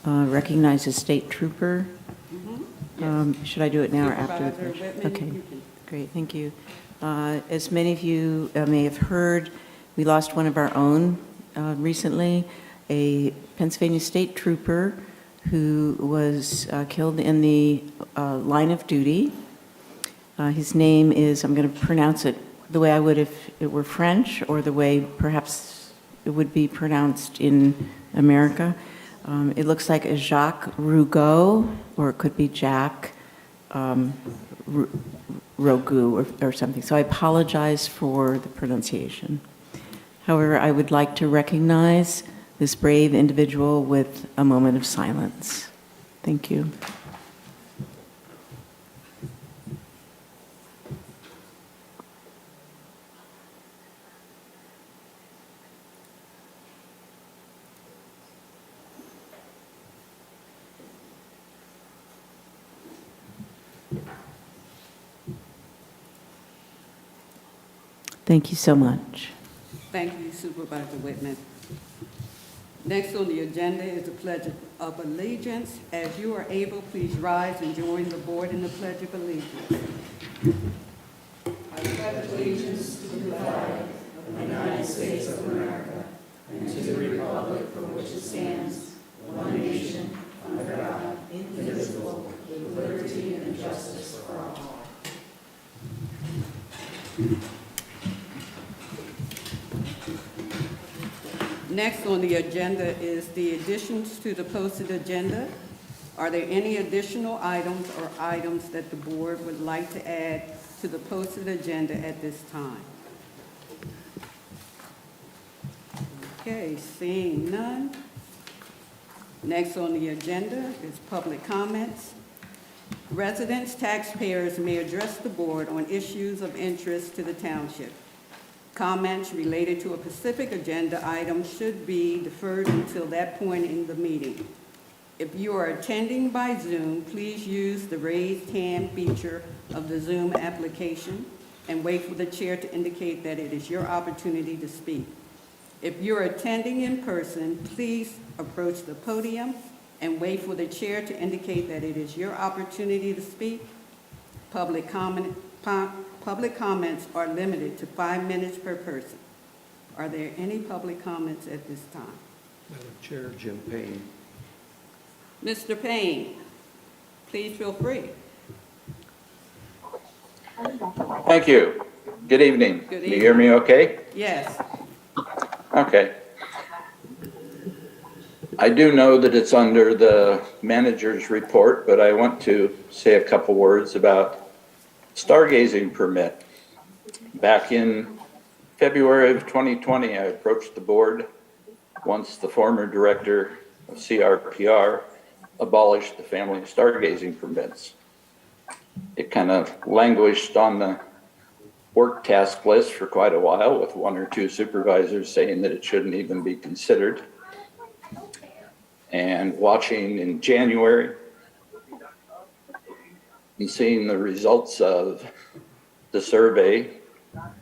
recognize a state trooper. Should I do it now or after? Supervisor Whitman, Okay, you can. great, thank you. As many of you may have heard, we lost one of our own recently, a Pennsylvania state trooper who was killed in the line of duty. His name is, I'm going to pronounce it the way I would if it were French, or the way perhaps it would be pronounced in America. It looks like a Jacques Rougeau, or it could be Jack Rogu or something. So I apologize for the pronunciation. However, I would like to recognize this brave individual with a moment of silence. Thank you. Thank you so much. Thank you, Supervisor Whitman. Next on the agenda is the Pledge of Allegiance. As you are able, please rise and join the board in the Pledge of Allegiance. I pledge allegiance to the flag of the United States of America and to the republic for which it stands, one nation, under God, indivisible, with liberty and justice for all. Next on the agenda is the additions to the posted agenda. Are there any additional items or items that the board would like to add to the posted agenda at this time? Okay, seeing none. Next on the agenda is public comments. Residents, taxpayers may address the board on issues of interest to the township. Comments related to a specific agenda item should be deferred until that point in the meeting. If you are attending by Zoom, please use the raised hand feature of the Zoom application and wait for the chair to indicate that it is your opportunity to speak. If you're attending in person, please approach the podium and wait for the chair to indicate that it is your opportunity to speak. Public comments are limited to 5 minutes per person. Are there any public comments at this time? Madam Chair, Jim Payne. Mr. Payne, please feel free. Thank you. Good evening. Good Can you hear me okay? Yes. Okay. I do know that it's under the manager's report, but I want to say a couple words about stargazing permit. Back in February of 2020, I approached the board once the former director of CRPR abolished the family stargazing permits. It kind of languished on the work task list for quite a while, with 1 or 2 supervisors saying that it shouldn't even be considered. And watching in January and seeing the results of the survey,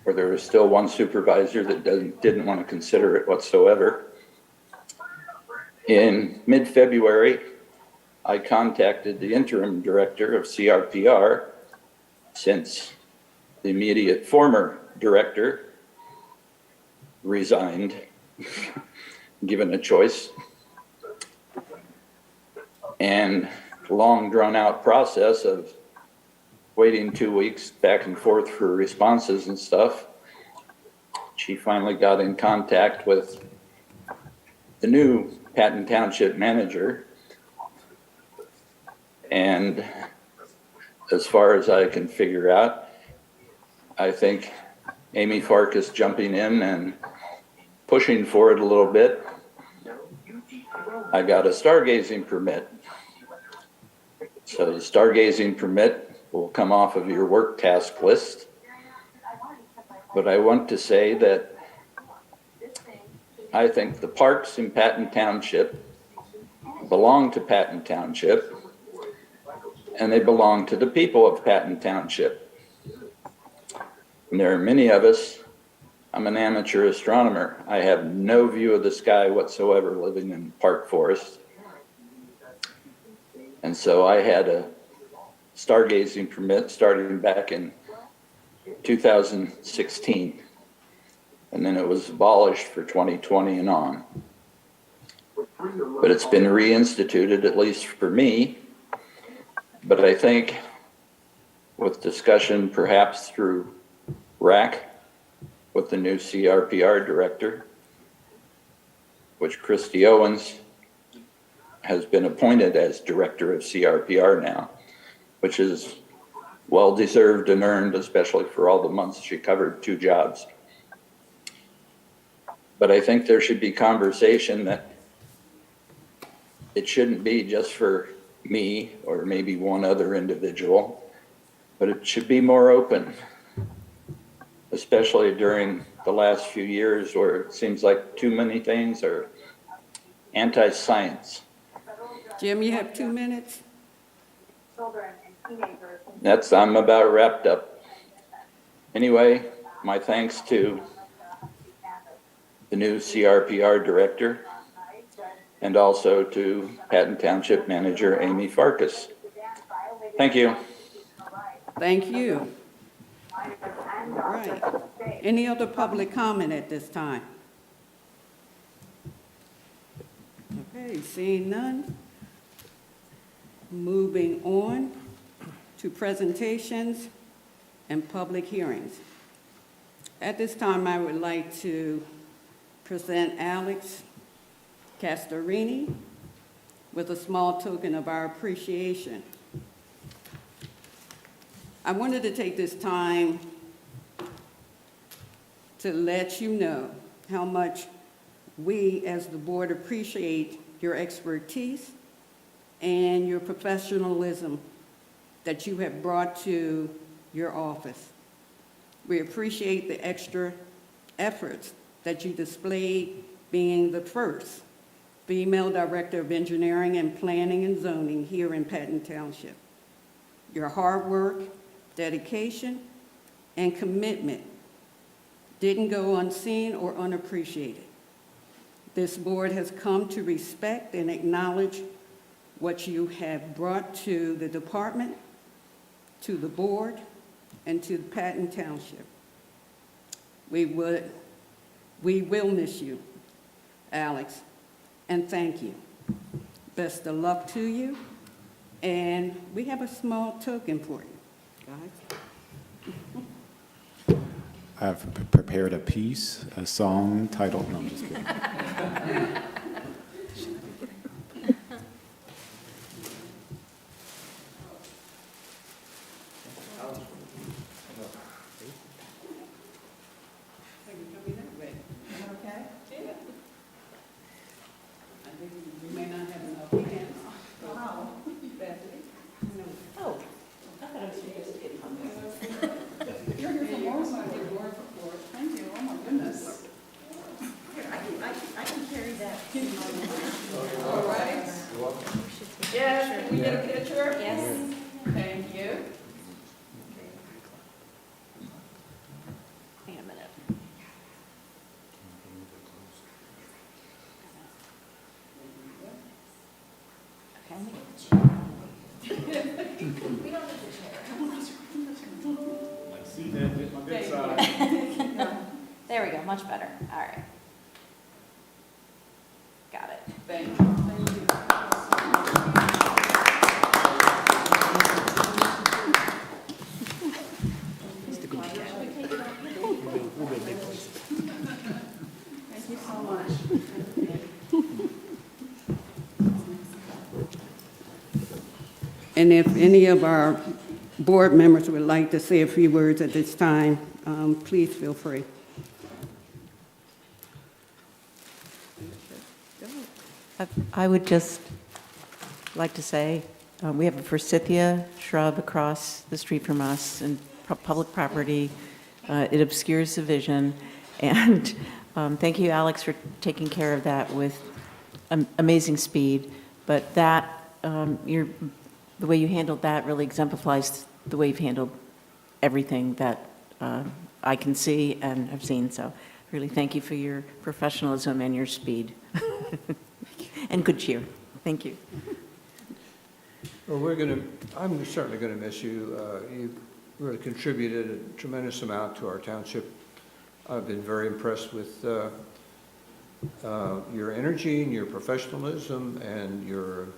where there was still 1 supervisor that didn't want to consider it whatsoever. In mid-February, I contacted the interim director of CRPR, since the immediate former director resigned, given a choice. And long drawn out process of waiting 2 weeks back and forth for responses and stuff, she finally got in contact with the new Patton Township manager. And as far as I can figure out, I think Amy Farkas jumping in and pushing for it a little bit, I got a stargazing permit. So the stargazing permit will come off of your work task list. But I want to say that I think the parks in Patton Township belong to Patton Township, and they belong to the people of Patton Township. And there are many of us. I'm an amateur astronomer. I have no view of the sky whatsoever living in Park Forest. And so I had a stargazing permit starting back in 2016. And then it was abolished for 2020 and on. But it's been reinstituted, at least for me. But I think with discussion perhaps through RAC with the new CRPR director, which Christy Owens has been appointed as director of CRPR now, which is well-deserved and earned, especially for all the months she covered 2 jobs. But I think there should be conversation that it shouldn't be just for me or maybe one other individual, but it should be more open, especially during the last few years where it seems like too many things are anti-science. Jim, you have 2 minutes? I'm about wrapped up. Anyway, my thanks to the new CRPR director and also to Patton Township Manager Amy Farkas. Thank you. Thank you. All right. Any other public comment at this time? Okay, seeing none. Moving on to presentations and public hearings. At this time, I would like to present Alex Castorini with a small token of our appreciation. I wanted to take this time to let you know how much we as the board appreciate your expertise and your professionalism that you have brought to your office. We appreciate the extra efforts that you displayed being the first female director of engineering and planning and zoning here in Patton Township. Your hard work, dedication, and commitment didn't go unseen or unappreciated. This board has come to respect and acknowledge what you have brought to the department, to the board, and to Patton Township. We will miss you, Alex, and thank you. Best of luck to you, and we have a small token for you, guys. I've prepared a piece, a song titled, no, I'm just kidding. We may not have enough hands. Wow. Bethany? Oh, I thought I was supposed to get You're here for more than your board report. Thank you. Oh, my goodness. Here, I can carry that. All right. Yes, can we get a picture? Yes. Thank you. Wait a minute. Okay, let me get the chair. We don't need the chair. There we go, much better. All right. Got it. Thank you. Thank you. Thank you so much. And if any of our board members would like to say a few words at this time, please feel free. I would just like to say, we have a forsythia shrub across the street from us and public property. It obscures the vision. And thank you, Alex, for taking care of that with amazing speed. But that, the way you handled that really exemplifies the way you've handled everything that I can see and have seen. So really thank you for your professionalism and your speed. And good cheer. Thank you. Well, I'm certainly going to miss you. You really contributed a tremendous amount to our township. I've been very impressed with your energy and your professionalism and your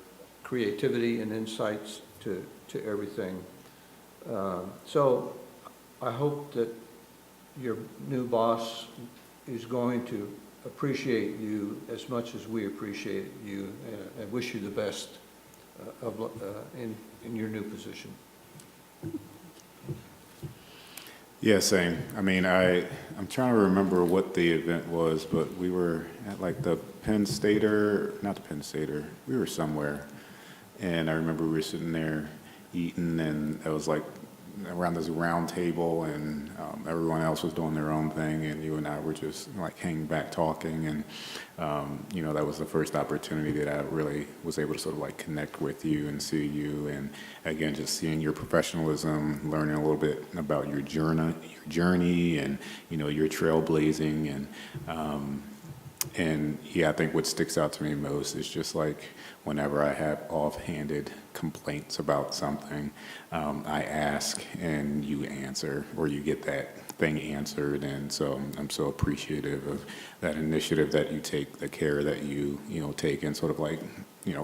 creativity and insights to everything. So I hope that your new boss is going to appreciate you as much as we appreciate you, and wish you the best in your new position. Yeah, same. I mean, I'm trying to remember what the event was, but we were at like the Penn Stater, not the Penn Stater, we were somewhere. And I remember we were sitting there eating, and it was like around this round table, and everyone else was doing their own thing, and you and I were just like hanging back talking, and you know, that was the first opportunity that I really was able to sort of like connect with you and see you, and again, just seeing your professionalism, learning a little bit about your journey, and you know, your trailblazing, and yeah, I think what sticks out to me most is just like whenever I have offhanded complaints about something, I ask and you answer, or you get that thing answered. And so I'm so appreciative of that initiative that you take, the care that you take in sort of like,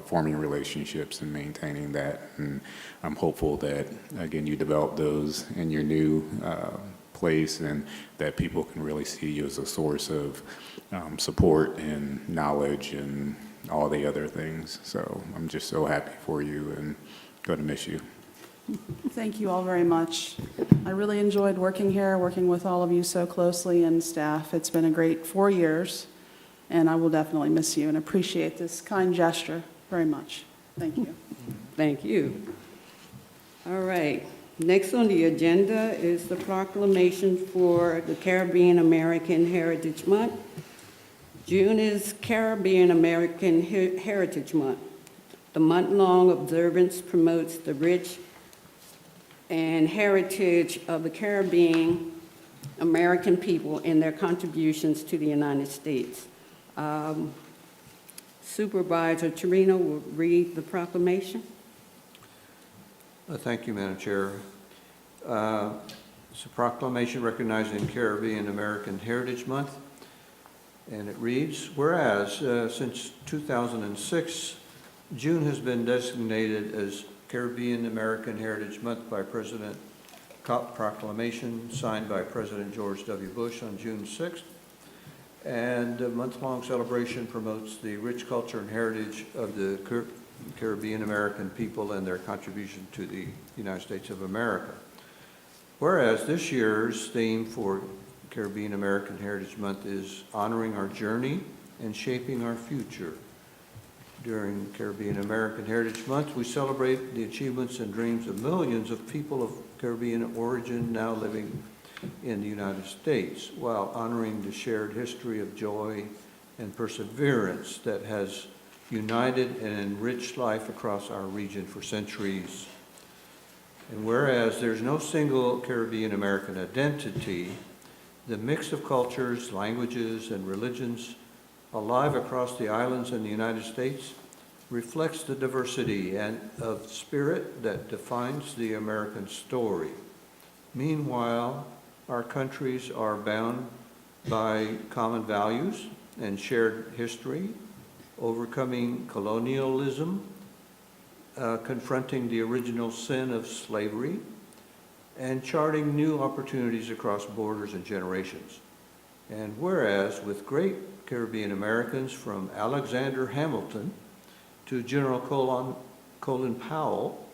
forming relationships and maintaining that. And I'm hopeful that, again, you develop those in your new place, and that people can really see you as a source of support and knowledge and all the other things. So I'm just so happy for you and going to miss you. Thank you all very much. I really enjoyed working here, working with all of you so closely and staff. It's been a great 4 years, and I will definitely miss you and appreciate this kind gesture very much. Thank you. Thank you. All right. Next on the agenda is the proclamation for the Caribbean American Heritage Month. June is Caribbean American Heritage Month. The month-long observance promotes the rich and heritage of the Caribbean American people and their contributions to the United States. Supervisor Torino will read the proclamation. Thank you, Madam Chair. It's a proclamation recognizing Caribbean American Heritage Month, and it reads, whereas since 2006, June has been designated as Caribbean American Heritage Month by President proclamation signed by President George W. Bush on June 6th. And the month-long celebration promotes the rich culture and heritage of the Caribbean American people and their contribution to the United States of America. Whereas this year's theme for Caribbean American Heritage Month is honoring our journey and shaping our future. During Caribbean American Heritage Month, we celebrate the achievements and dreams of millions of people of Caribbean origin now living in the United States, while honoring the shared history of joy and perseverance that has united and enriched life across our region for centuries. And whereas there's no single Caribbean American identity, the mix of cultures, languages, and religions alive across the islands in the United States reflects the diversity and of spirit that defines the American story. Meanwhile, our countries are bound by common values and shared history, overcoming colonialism, confronting the original sin of slavery, and charting new opportunities across borders and generations. And whereas with great Caribbean Americans from Alexander Hamilton to General Colin Powell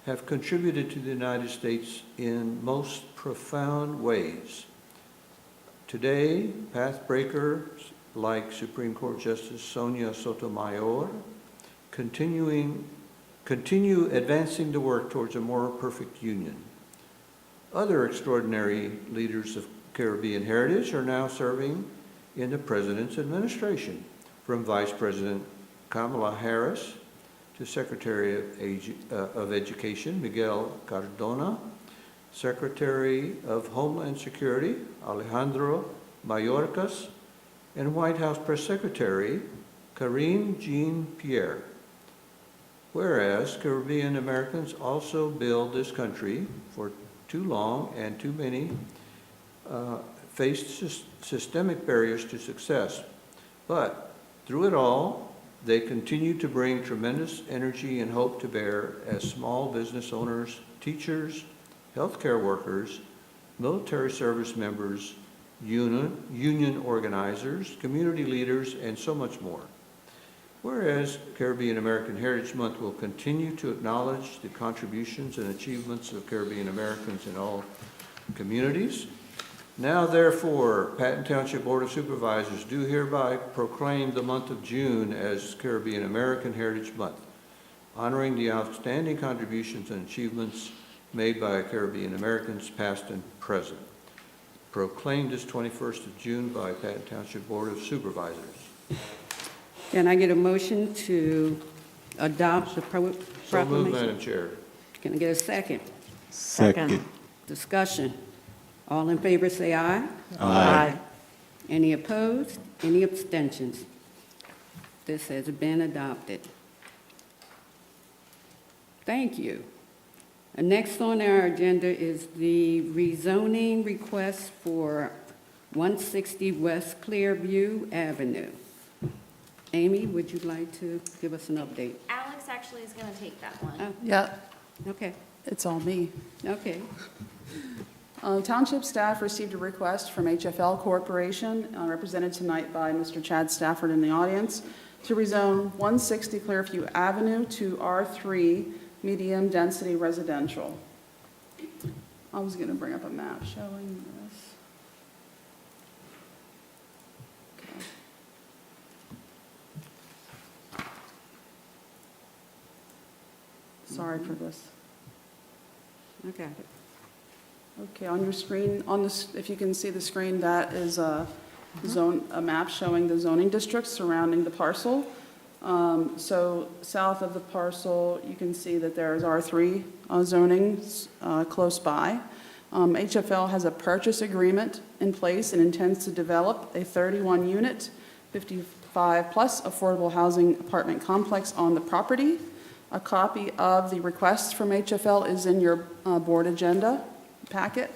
have contributed to the United States in most profound ways. Today, pathbreakers like Supreme Court Justice Sonia Sotomayor continue advancing the work towards a more perfect union. Other extraordinary leaders of Caribbean heritage are now serving in the President's administration, from Vice President Kamala Harris to Secretary of Education Miguel Cardona, Secretary of Homeland Security Alejandro Mayorkas, and White House Press Secretary Karine Jean-Pierre. whereas Caribbean Americans also build this country for too long and too many faced systemic barriers to success. But through it all, they continue to bring tremendous energy and hope to bear as small business owners, teachers, healthcare workers, military service members, union organizers, community leaders, and so much more. Whereas Caribbean American Heritage Month will continue to acknowledge the contributions and achievements of Caribbean Americans in all communities. Now therefore, Patton Township Board of Supervisors do hereby proclaim the month of June as Caribbean American Heritage Month, honoring the outstanding contributions and achievements made by Caribbean Americans past and present. Proclaimed this 21st of June by Patton Township Board of Supervisors. Can I get a motion to adopt the So moved, proclamation? Madam Chair. Can I get a second? Second. Discussion. All in favor, say aye. Aye. Any opposed? Any abstentions? This has been adopted. Thank you. And next on our agenda is the rezoning request for 160 West Clearview Avenue. Amy, would you like to give us an update? Alex actually is going to take that one. Oh, Yeah, okay, it's all me. okay. Township staff received a request from HFL Corporation, represented tonight by Mr. Chad Stafford in the audience, to rezone 160 Clearview Avenue to R3 Medium Density Residential. I was going to bring up a map showing this. Okay. Sorry for this. I got it. Okay, on your screen, on this, if you can see the screen, that is a map showing the zoning districts surrounding the parcel. So south of the parcel, you can see that there is R3 zoning close by. HFL has a purchase agreement in place and intends to develop a 31-unit, 55-plus affordable housing apartment complex on the property. A copy of the request from HFL is in your board agenda packet.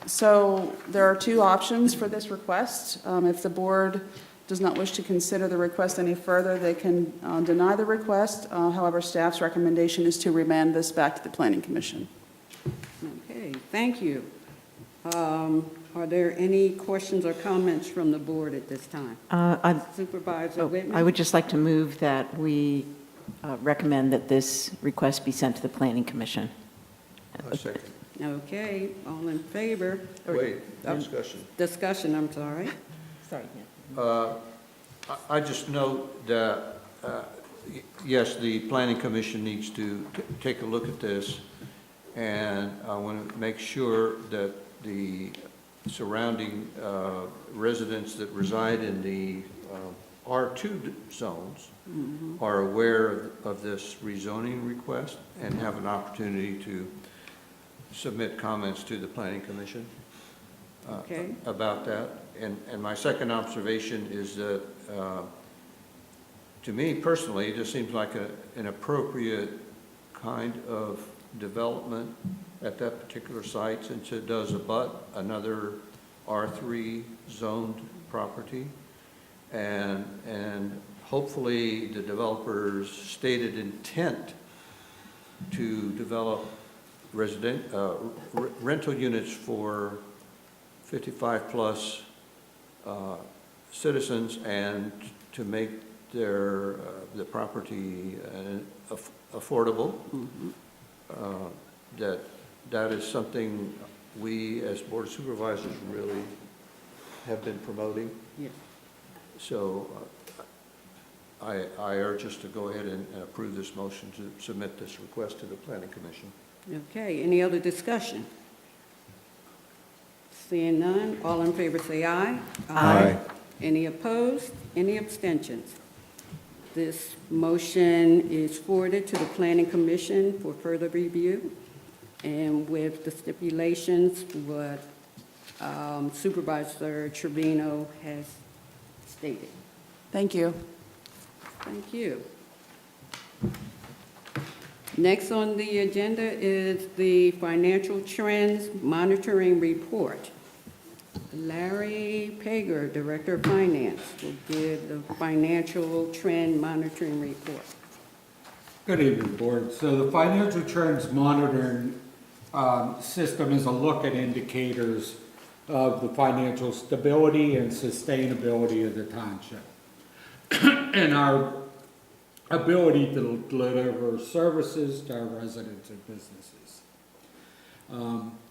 So there are two options for this request. If the board does not wish to consider the request any further, they can deny the request. However, staff's recommendation is to remand this back to the Planning Commission. Okay, thank you. Are there any questions or comments from the board at this time? Supervisor Whitman? I would just like to move that we recommend that this request be sent to the Planning Commission. A second. Okay, all in favor? Wait, discussion. Discussion, I'm sorry. Sorry. I just note that, yes, the Planning Commission needs to take a look at this, and I want to make sure that the surrounding residents that reside in the R2 zones are aware of this rezoning request and have an opportunity to submit comments to the Planning Commission Okay. about that. And my second observation is that, to me personally, it just seems like an appropriate kind of development at that particular site, since it does abut another R3 zoned property. And hopefully the developer's stated intent to develop rental units for 55-plus citizens, and to make the property affordable. That is something we, as Board of Supervisors, really have been promoting. Yes. So I urge us to go ahead and approve this motion to submit this request to the Planning Commission. Okay, any other discussion? Seeing none, all in favor say aye. Aye. Any opposed? Any abstentions? This motion is forwarded to the Planning Commission for further review, and with the stipulations what Supervisor Trevino has stated. Thank you. Thank you. Next on the agenda is the Financial Trends Monitoring Report. Larry Pager, Director of Finance, will give the Financial Trend Monitoring Report. Good evening, Board. So the Financial Trends Monitoring System is a look at indicators of the financial stability and sustainability of the township and our ability to deliver services to our residents and businesses.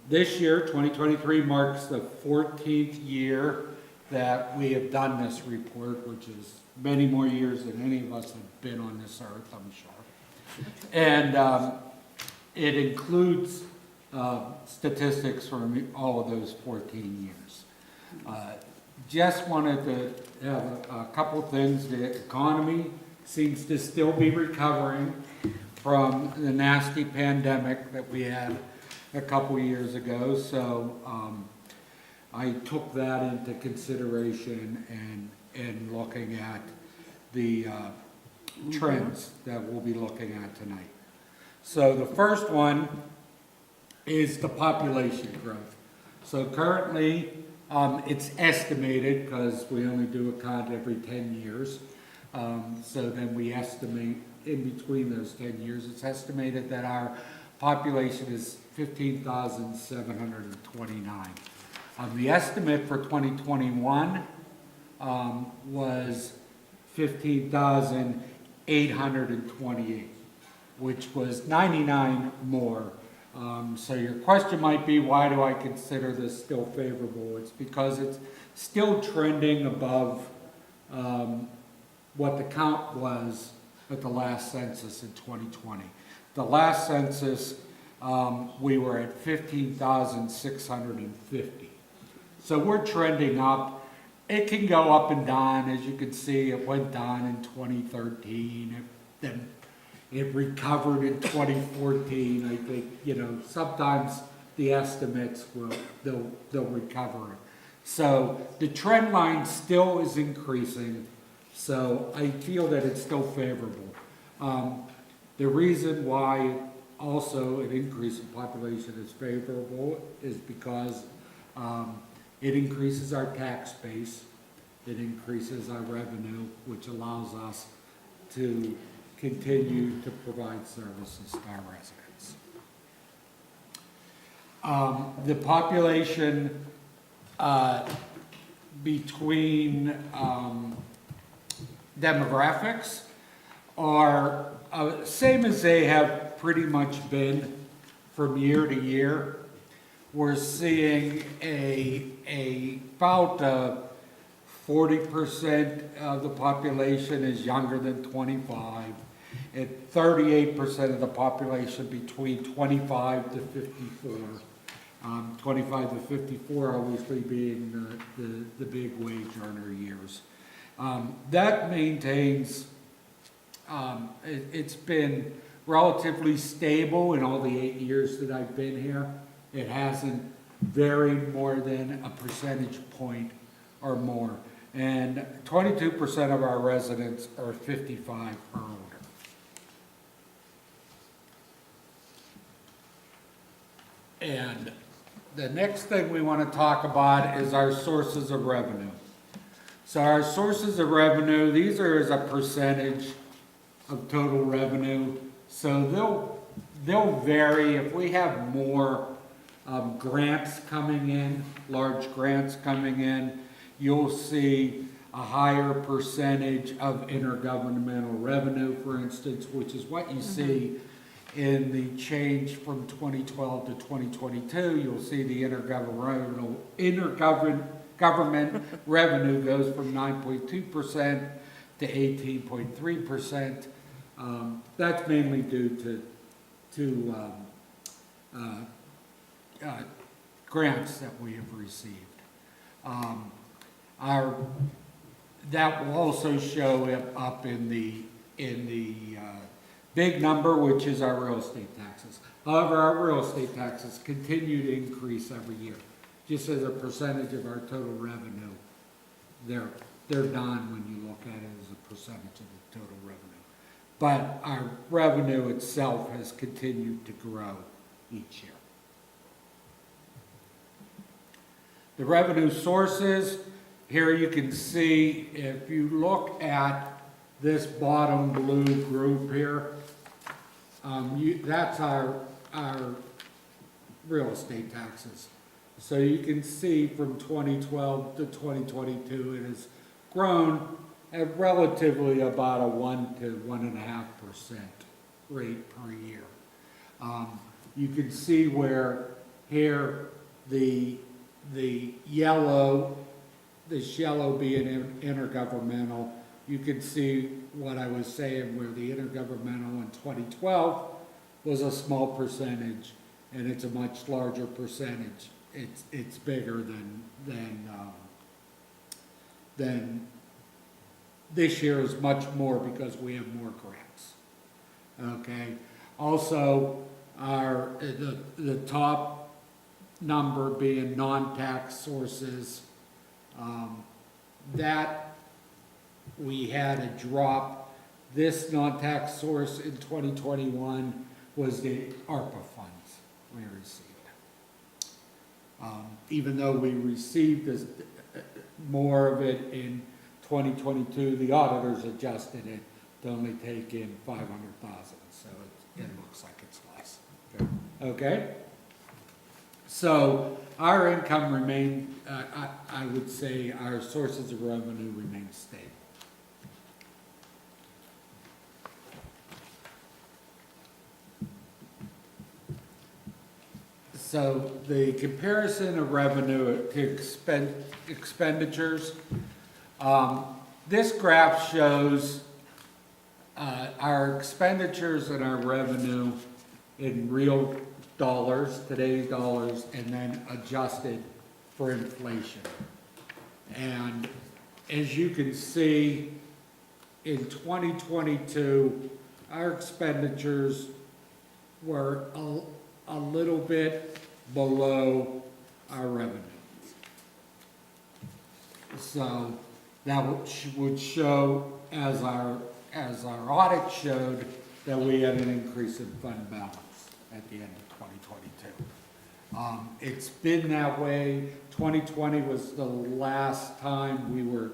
This year, 2023, marks the 14th year that we have done this report, which is many more years than any of us have been on this earth, I'm sure. And it includes statistics from all of those 14 years. Just wanted to have a couple things. The economy seems to still be recovering from the nasty pandemic that we had a couple years ago. So I took that into consideration and looking at the trends that we'll be looking at tonight. So the first one is the population growth. So currently, it's estimated, because we only do a count every 10 years, so then we estimate in between those 10 years, it's estimated that our population is 15,729. The estimate for 2021 was 15,828, which was 99 more. So your question might be, why do I consider this still favorable? It's because it's still trending above what the count was at the last census in 2020. The last census, we were at 15,650. So we're trending up. It can go up and down. As you can see, it went down in 2013. Then it recovered in 2014. I think, sometimes the estimates they'll recover it. So the trend line still is increasing. So I feel that it's still favorable. The reason why also an increase in population is favorable is because it increases our tax base, it increases our revenue, which allows us to continue to provide services to our residents. The population between demographics are same as they have pretty much been from year to year. We're seeing about 40% of the population is younger than 25, and 38% of the population between 25 to 54. 25 to 54 obviously being the big wage earner years. That maintains, it's been relatively stable in all the 8 years that I've been here. It hasn't varied more than a percentage point or more. And 22% of our residents are 55 or older. And the next thing we want to talk about is our sources of revenue. So our sources of revenue, these are as a percentage of total revenue. So they'll vary. If we have more grants coming in, large grants coming in, you'll see a higher percentage of intergovernmental revenue, for instance, which is what you see in the change from 2012 to 2022. You'll see the intergovernment revenue goes from 9.2% to 18.3%. That's mainly due to grants that we have received. That will also show up in the big number, which is our real estate taxes. However, our real estate taxes continue to increase every year. Just as a percentage of our total revenue, they're down when you look at it as a percentage of the total revenue. but our revenue itself has continued to grow each year. The revenue sources, here you can see, if you look at this bottom blue group here, that's our real estate taxes. So you can see from 2012 to 2022, it has grown at relatively about a 1 to 1.5% rate per year. You can see where here the yellow, this yellow being intergovernmental, you can see what I was saying where the intergovernmental in 2012 was a small percentage, and it's a much larger percentage. It's bigger than this year is much more because we have more grants. Okay. Also, the top number being non-tax sources, that we had a drop. This non-tax source in 2021 was the ARPA funds we received. Even though we received more of it in 2022, the auditors adjusted it to only take in 500,000, so it looks like it's less. Okay? So our income remained, I would say our sources of revenue remain stable. So the comparison of revenue to expenditures, this graph shows our expenditures and our revenue in real dollars, today's dollars, and then adjusted for inflation. And as you can see, in 2022, our expenditures were a little bit below our revenue. So that would show, as our audit showed, that we had an increase in fund balance at the end of 2022. It's been that way. 2020 was the last time we were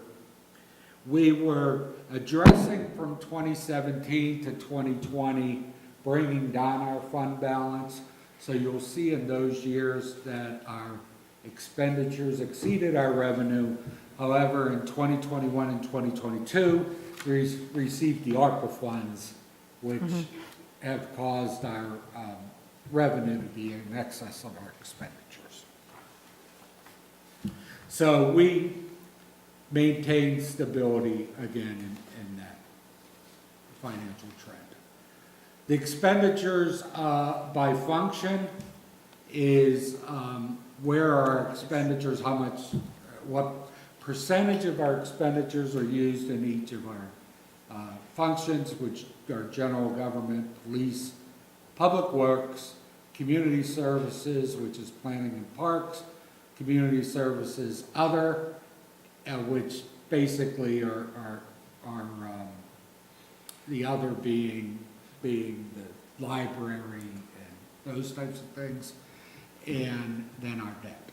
addressing from 2017 to 2020, bringing down our fund balance. So you'll see in those years that our expenditures exceeded our revenue. However, in 2021 and 2022, we received the ARPA funds, which have caused our revenue to be in excess of our expenditures. So we maintain stability again in that financial trend. The expenditures by function is where our expenditures, what percentage of our expenditures are used in each of our functions, which are general government, police, public works, community services, which is planning and parks, community services other, which basically are the other being the library and those types of things, and then our debt.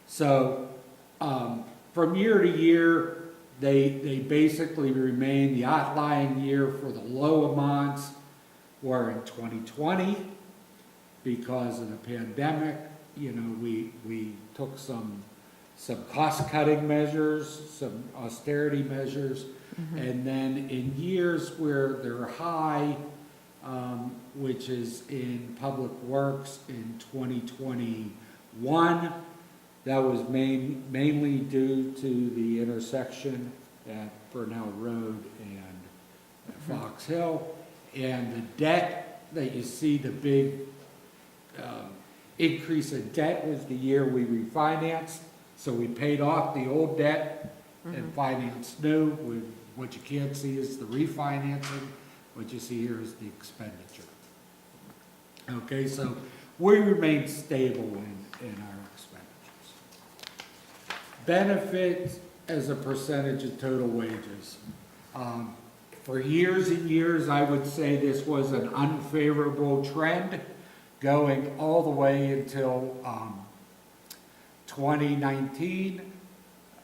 So from year to year, they basically remain. The outlying year for the low amounts were in 2020 because of the pandemic. You know, we took some cost-cutting measures, some austerity measures, and then in years where they're high, which is in public works in 2021, that was mainly due to the intersection at Burnell Road and Fox Hill. And the debt that you see, the big increase in debt was the year we refinanced. So we paid off the old debt and financed new. With what you can't see is the refinancing. What you see here is the expenditure. Okay, so we remain stable in our expenditures. Benefits as a percentage of total wages. For years and years, I would say this was an unfavorable trend going all the way until 2019.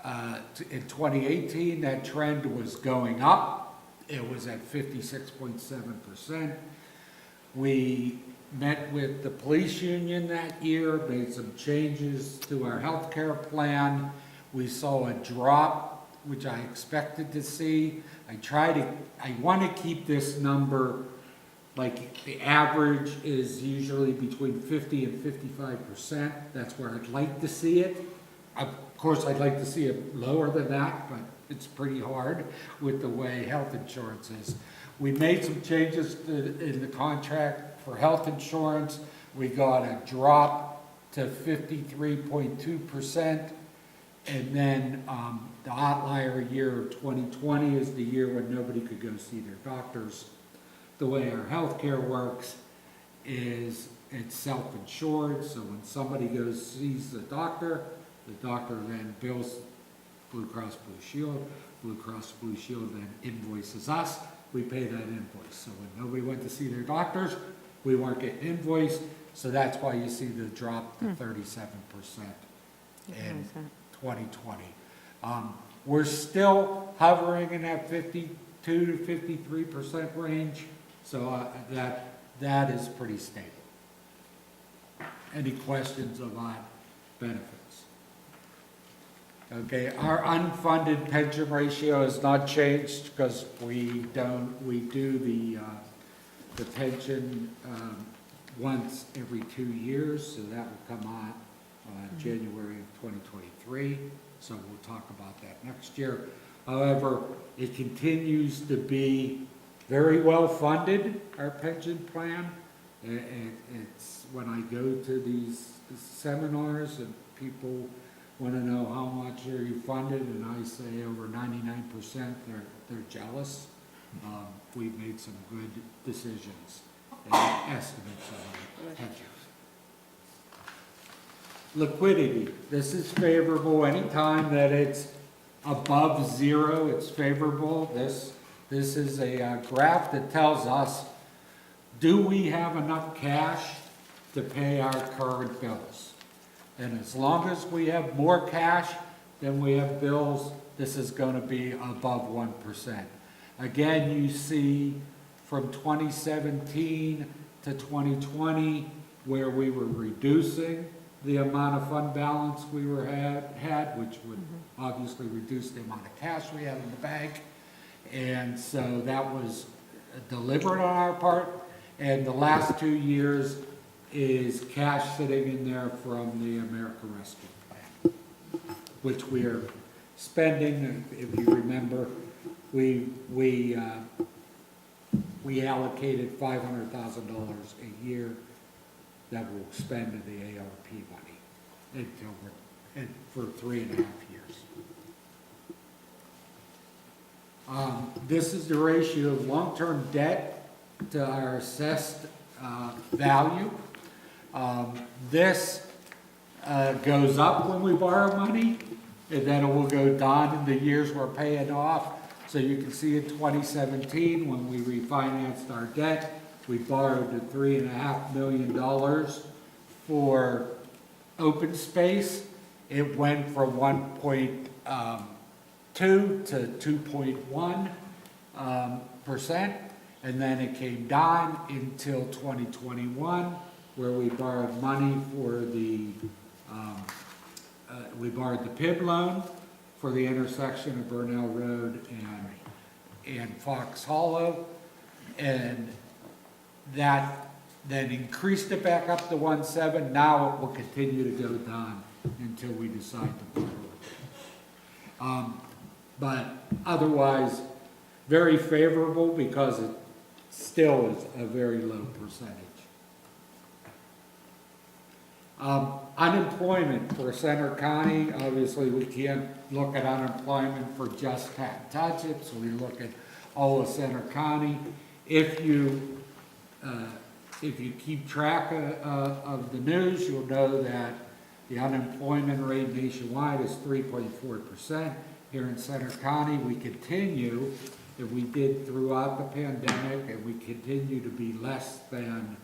In 2018, that trend was going up. It was at 56.7%. We met with the police union that year, made some changes to our health care plan. We saw a drop, which I expected to see. I want to keep this number, like the average is usually between 50 and 55%. That's where I'd like to see it. Of course, I'd like to see it lower than that, but it's pretty hard with the way health insurance is. We made some changes in the contract for health insurance. We got a drop to 53.2%. And then the outlier year of 2020 is the year when nobody could go see their doctors. The way our healthcare works is it's self-insured, so when somebody sees the doctor then bills Blue Cross Blue Shield. Blue Cross Blue Shield then invoices us. We pay that invoice. So when nobody went to see their doctors, we weren't getting invoiced. So that's why you see the drop to 37% in 2020. We're still hovering in that 52 to 53% range. So that is pretty stable. Any questions about benefits? Okay, our unfunded pension ratio has not changed because we do the pension once every 2 years, so that will come on January of 2023. So we'll talk about that next year. However, it continues to be very well funded, our pension plan. It's when I go to these seminars and people want to know how much are you funded, and I say over 99%, they're jealous. We've made some good decisions and estimates on our pensions. Liquidity, this is favorable. Anytime that it's above zero, it's favorable. This is a graph that tells us, do we have enough cash to pay our current bills? And as long as we have more cash than we have bills, this is going to be above 1%. Again, you see from 2017 to 2020 where we were reducing the amount of fund balance we had, which would obviously reduce the amount of cash we had in the bank. And so that was deliberate on our part. And the last 2 years is cash sitting in there from the America Rescue Plan, which we are spending. If you remember, we allocated $500,000 a year that we'll spend in the ARP money for 3.5 years. This is the ratio of long-term debt to our assessed value. This goes up when we borrow money, and then it will go down in the years we're paying off. So you can see in 2017, when we refinanced our debt, we borrowed the $3.5 million for open space. It went from 1.2 to 2.1%, and then it came down until 2021, where we borrowed money for the PIB loan for the intersection of Burnell Road and Fox Hollow, and that then increased it back up to 1.7. Now it will continue to go down until we decide to borrow. But otherwise, very favorable because it still is a very low percentage. Unemployment for Center County, obviously we can't look at unemployment for just Patton Township, so we look at all of Center County. If you keep track of the news, you'll know that the unemployment rate nationwide is 3.4%. Here in Center County, we continue that we did throughout the pandemic, and we continue to be less than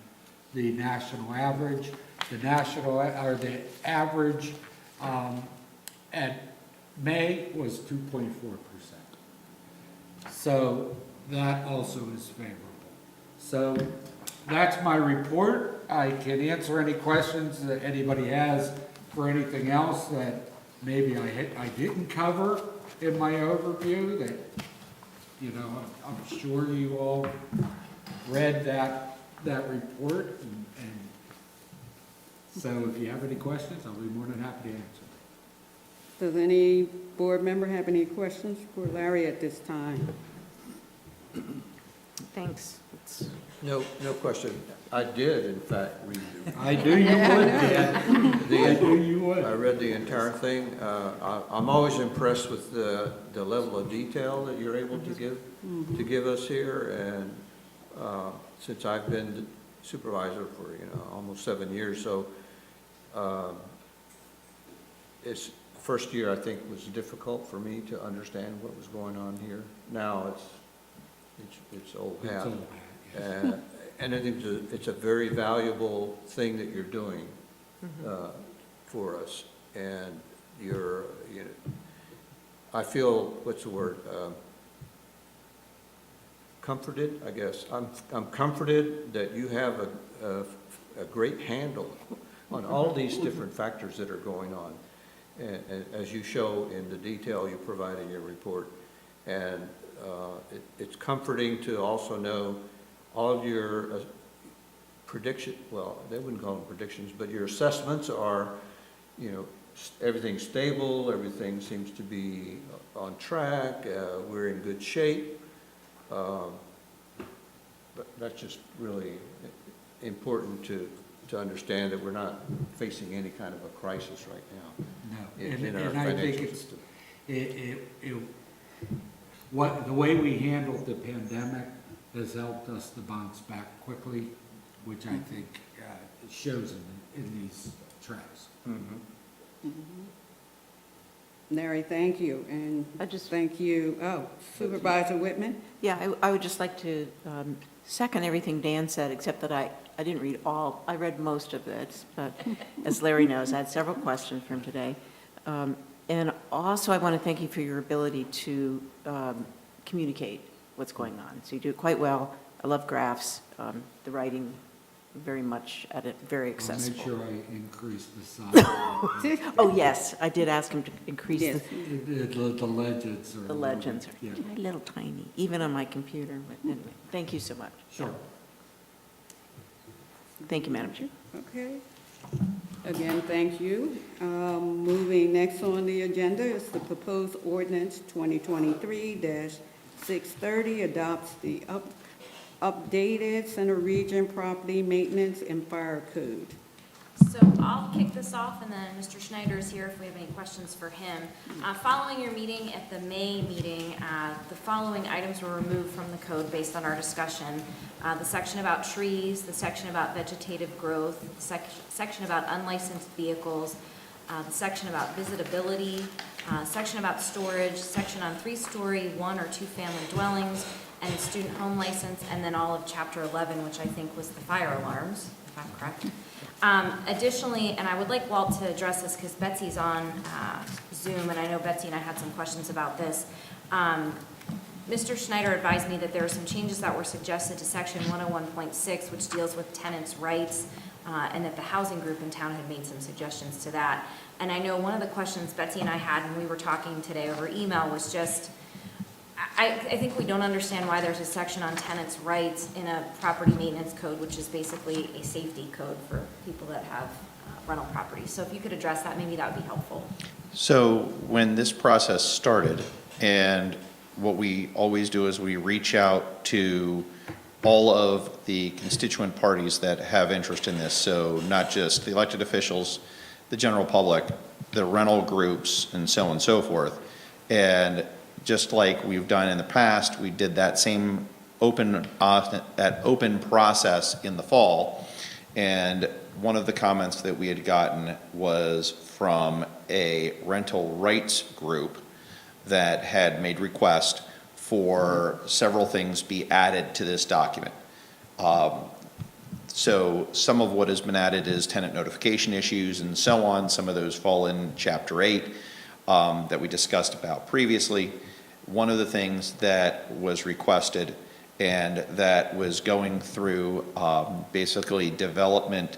the national average. The average at May was 2.4%. So that also is favorable. So that's my report. I can answer any questions that anybody has for anything else that maybe I didn't cover in my overview that, you know, I'm sure you all read that report. And so if you have any questions, I'll be more than happy to answer. Does any board member have any questions for Larry at this time? Thanks. No question. I did, in fact, read it. I knew you would, Dan. I knew you would. I read the entire thing. I'm always impressed with the level of detail that you're able to give us here. And since I've been supervisor for, almost 7 years, so it's first year I think was difficult for me to understand what was going on here. Now it's old hat. It's old hat, yes. And I think it's a very valuable thing that you're doing for us. And I feel, what's the word? Comforted, I guess. I'm comforted that you have a great handle on all these different factors that are going on, and as you show in the detail you provide in your report. And it's comforting to also know all of your prediction, well, they wouldn't call them predictions, but your assessments are, everything's stable, everything seems to be on track, we're in good shape. But that's just really important to understand that we're not facing any kind of a crisis right now. No, in our and I think financial it's, the way we handled the pandemic has helped us to bounce back quickly, which I think shows in these trends. Larry, thank you, and thank you. Oh, Supervisor Whitman? Yeah, I would just like to second everything Dan said, except that I didn't read all, I read most of it, but as Larry knows, I had several questions from today. And also I want to thank you for your ability to communicate what's going on. So you do it quite well. I love graphs, the writing very much at it, very accessible. I'll make sure I increase the size. Oh, yes, I did ask him to increase Yes. The legends are. the legends. Yeah. A little tiny, even on my computer, but anyway, thank you so much. Sure. Thank you, Madam Chair. Okay. Again, thank you. Moving next on the agenda is the proposed ordinance 2023-630 adopts the updated Center Region Property Maintenance and Fire Code. So I'll kick this off, and then Mr. Schneider is here if we have any questions for him. Following your meeting at the May meeting, the following items were removed from the code based on our discussion. The section about trees, the section about vegetative growth, the section about unlicensed vehicles, the section about visitability, section about storage, section on 3-story, 1 or 2 family dwellings, and student home license, and then all of Chapter 11, which I think was the fire alarms, if I'm correct. Additionally, and I would like Walt to address this because Betsy's on Zoom, and I know Betsy and I had some questions about this. Mr. Schneider advised me that there are some changes that were suggested to Section 101.6, which deals with tenants' rights, and that the housing group in town had made some suggestions to that. And I know one of the questions Betsy and I had when we were talking today over email was just, I think we don't understand why there's a section on tenants' rights in a property maintenance code, which is basically a safety code for people that have rental properties. So if you could address that, maybe that would be helpful. So when this process started, and what we always do is we reach out to all of the constituent parties that have interest in this. So not just the elected officials, the general public, the rental groups, and so on and so forth. And just like we've done in the past, we did that same open process in the fall. And one of the comments that we had gotten was from a rental rights group that had made request for several things be added to this document. So some of what has been added is tenant notification issues and so on. Some of those fall in Chapter 8 that we discussed about previously. One of the things that was requested and that was going through basically development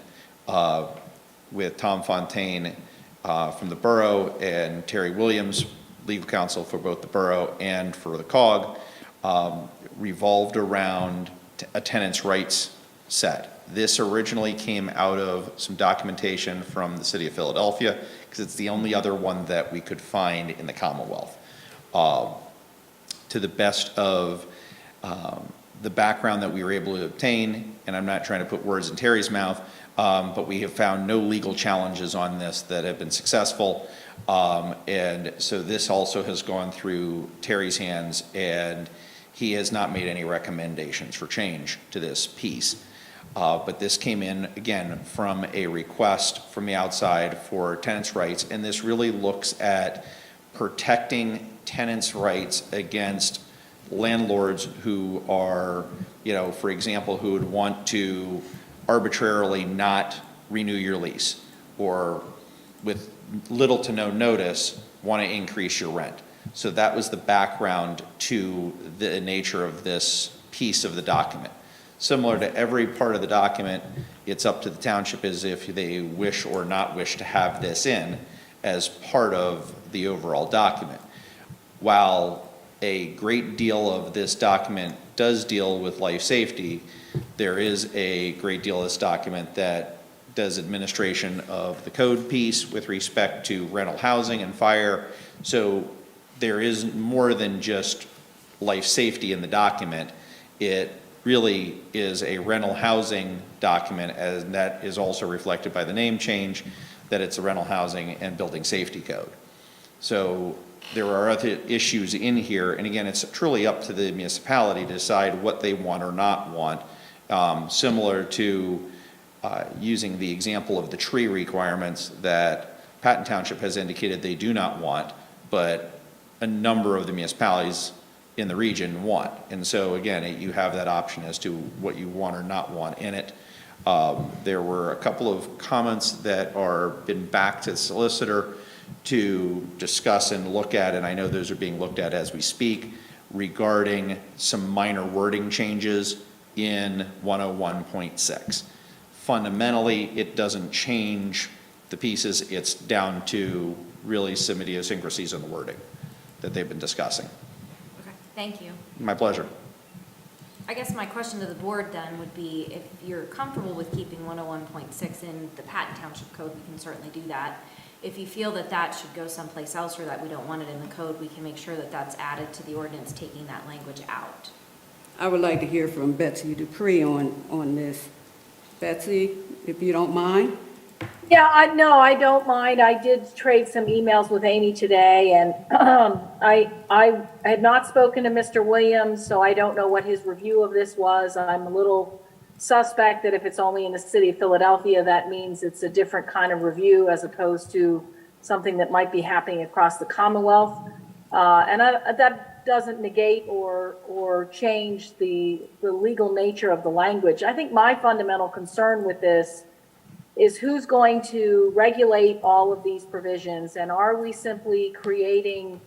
with Tom Fontaine from the borough and Terry Williams, legal counsel for both the borough and for the COG, revolved around a tenant's rights set. This originally came out of some documentation from the city of Philadelphia, because it's the only other one that we could find in the Commonwealth. To the best of the background that we were able to obtain, and I'm not trying to put words in Terry's mouth, but we have found no legal challenges on this that have been successful. And so this also has gone through Terry's hands, and he has not made any recommendations for change to this piece. But this came in, again, from a request from the outside for tenants' rights, and this really looks at protecting tenants' rights against landlords who are, for example, who would want to arbitrarily not renew your lease, or with little to no notice want to increase your rent. So that was the background to the nature of this piece of the document. Similar to every part of the document, it's up to the township as if they wish or not wish to have this in as part of the overall document. While a great deal of this document does deal with life safety, there is a great deal of this document that does administration of the code piece with respect to rental housing and fire. So there is more than just life safety in the document. It really is a rental housing document, and that is also reflected by the name change, that it's a rental housing and building safety code. So there are other issues in here, and again, it's truly up to the municipality to decide what they want or not want. Similar to using the example of the tree requirements that Patton Township has indicated they do not want, but a number of the municipalities in the region want. And so again, you have that option as to what you want or not want in it. There were a couple of comments that are been back to the solicitor to discuss and look at, and I know those are being looked at as we speak, regarding some minor wording changes in 101.6. Fundamentally, it doesn't change the pieces. It's down to really some idiosyncrasies in the wording that they've been discussing. Okay, thank you. My pleasure. I guess my question to the board then would be, if you're comfortable with keeping 101.6 in the Patton Township Code, we can certainly do that. If you feel that that should go someplace else, or that we don't want it in the code, we can make sure that that's added to the ordinance, taking that language out. I would like to hear from Betsy Dupree on this. Betsy, if you don't mind? Yeah, no, I don't mind. I did trade some emails with Amy today, and I had not spoken to Mr. Williams, so I don't know what his review of this was. I'm a little suspect that if it's only in the city of Philadelphia, that means it's a different kind of review as opposed to something that might be happening across the Commonwealth. That doesn't negate or change the legal nature of the language. I think my fundamental concern with this is who's going to regulate all of these provisions, and are we simply creating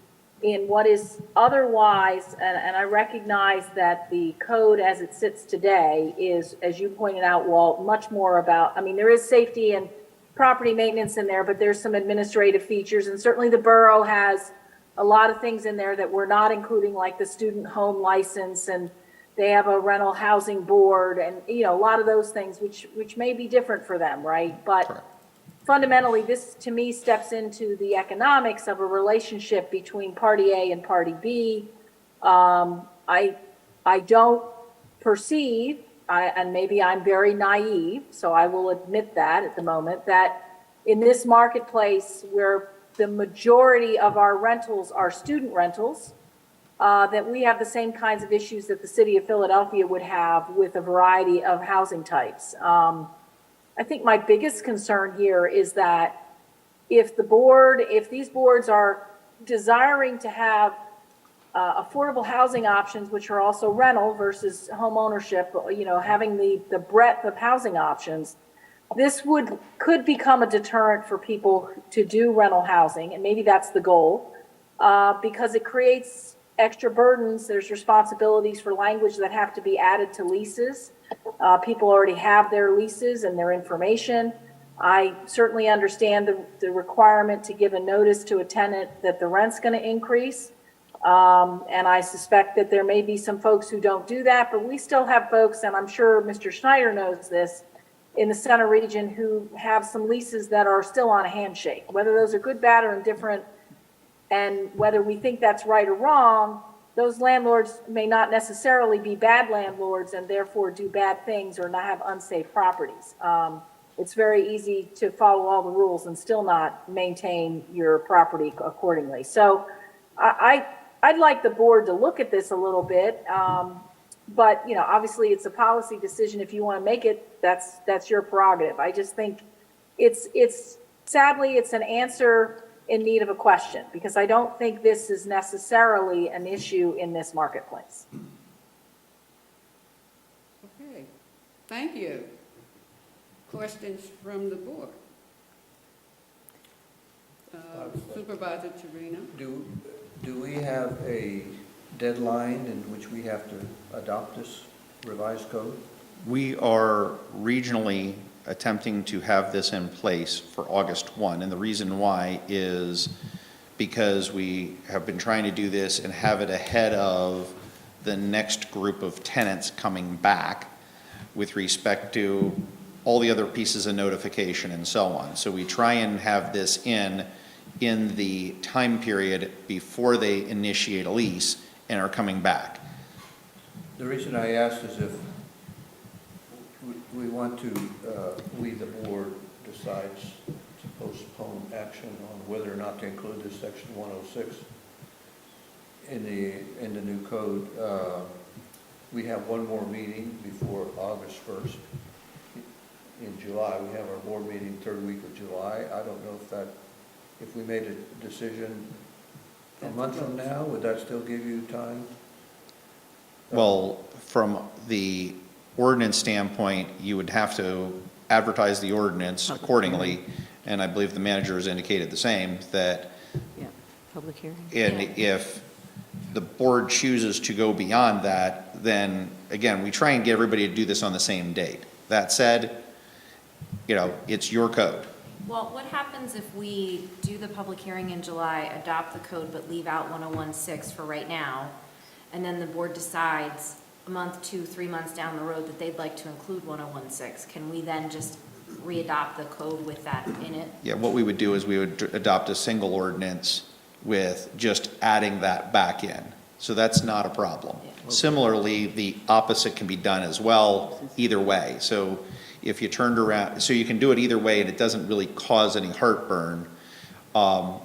in what is otherwise, and I recognize that the code as it sits today is, as you pointed out, Walt, much more about, I mean, there is safety and property maintenance in there, but there's some administrative features, and certainly the borough has a lot of things in there that we're not including, like the student home license, and they have a rental housing board, and a lot of those things which may be different for them, right? But Correct. Fundamentally, this to me steps into the economics of a relationship between party A and party B. I don't perceive, and maybe I'm very naive, so I will admit that at the moment, that in this marketplace where the majority of our rentals are student rentals, that we have the same kinds of issues that the city of Philadelphia would have with a variety of housing types. I think my biggest concern here is that if these boards are desiring to have affordable housing options, which are also rental versus home ownership, having the breadth of housing options, this could become a deterrent for people to do rental housing, and maybe that's the goal, because it creates extra burdens. There's responsibilities for language that have to be added to leases. People already have their leases and their information. I certainly understand the requirement to give a notice to a tenant that the rent's going to increase. And I suspect that there may be some folks who don't do that, but we still have folks, and I'm sure Mr. Schneider knows this, in the center region who have some leases that are still on a handshake. Whether those are good, bad, or indifferent, and whether we think that's right or wrong, those landlords may not necessarily be bad landlords and therefore do bad things or not have unsafe properties. It's very easy to follow all the rules and still not maintain your property accordingly. So I'd like the board to look at this a little bit. But, obviously it's a policy decision. If you want to make it, that's your prerogative. I just think sadly, it's an answer in need of a question, because I don't think this is necessarily an issue in this marketplace. Okay, thank you. Questions from the board? Supervisor Torino? Do we have a deadline in which we have to adopt this revised code? We are regionally attempting to have this in place for August 1, and the reason why is because we have been trying to do this and have it ahead of the next group of tenants coming back with respect to all the other pieces of notification and so on. So we try and have this in the time period before they initiate a lease and are coming back. The reason I asked is if we want to, we, the board, decides to postpone action on whether or not to include this section 106 in the new code. We have one more meeting before August 1st. In July, we have our board meeting third week of July. I don't know if we made a decision a month from now, would that still give you time? Well, from the ordinance standpoint, you would have to advertise the ordinance accordingly, and I believe the manager has indicated the same, that Yeah, public hearing. and if the board chooses to go beyond that, then, again, we try and get everybody to do this on the same date. That said, it's your code. Well, what happens if we do the public hearing in July, adopt the code, but leave out 1016 for right now, and then the board decides a month, 2, 3 months down the road that they'd like to include 1016? Can we then just re-adopt the code with that in it? Yeah, what we would do is we would adopt a single ordinance with just adding that back in. So that's not a problem. Yeah. Similarly, the opposite can be done as well, either way. So if you turned around, so you can do it either way, and it doesn't really cause any heartburn,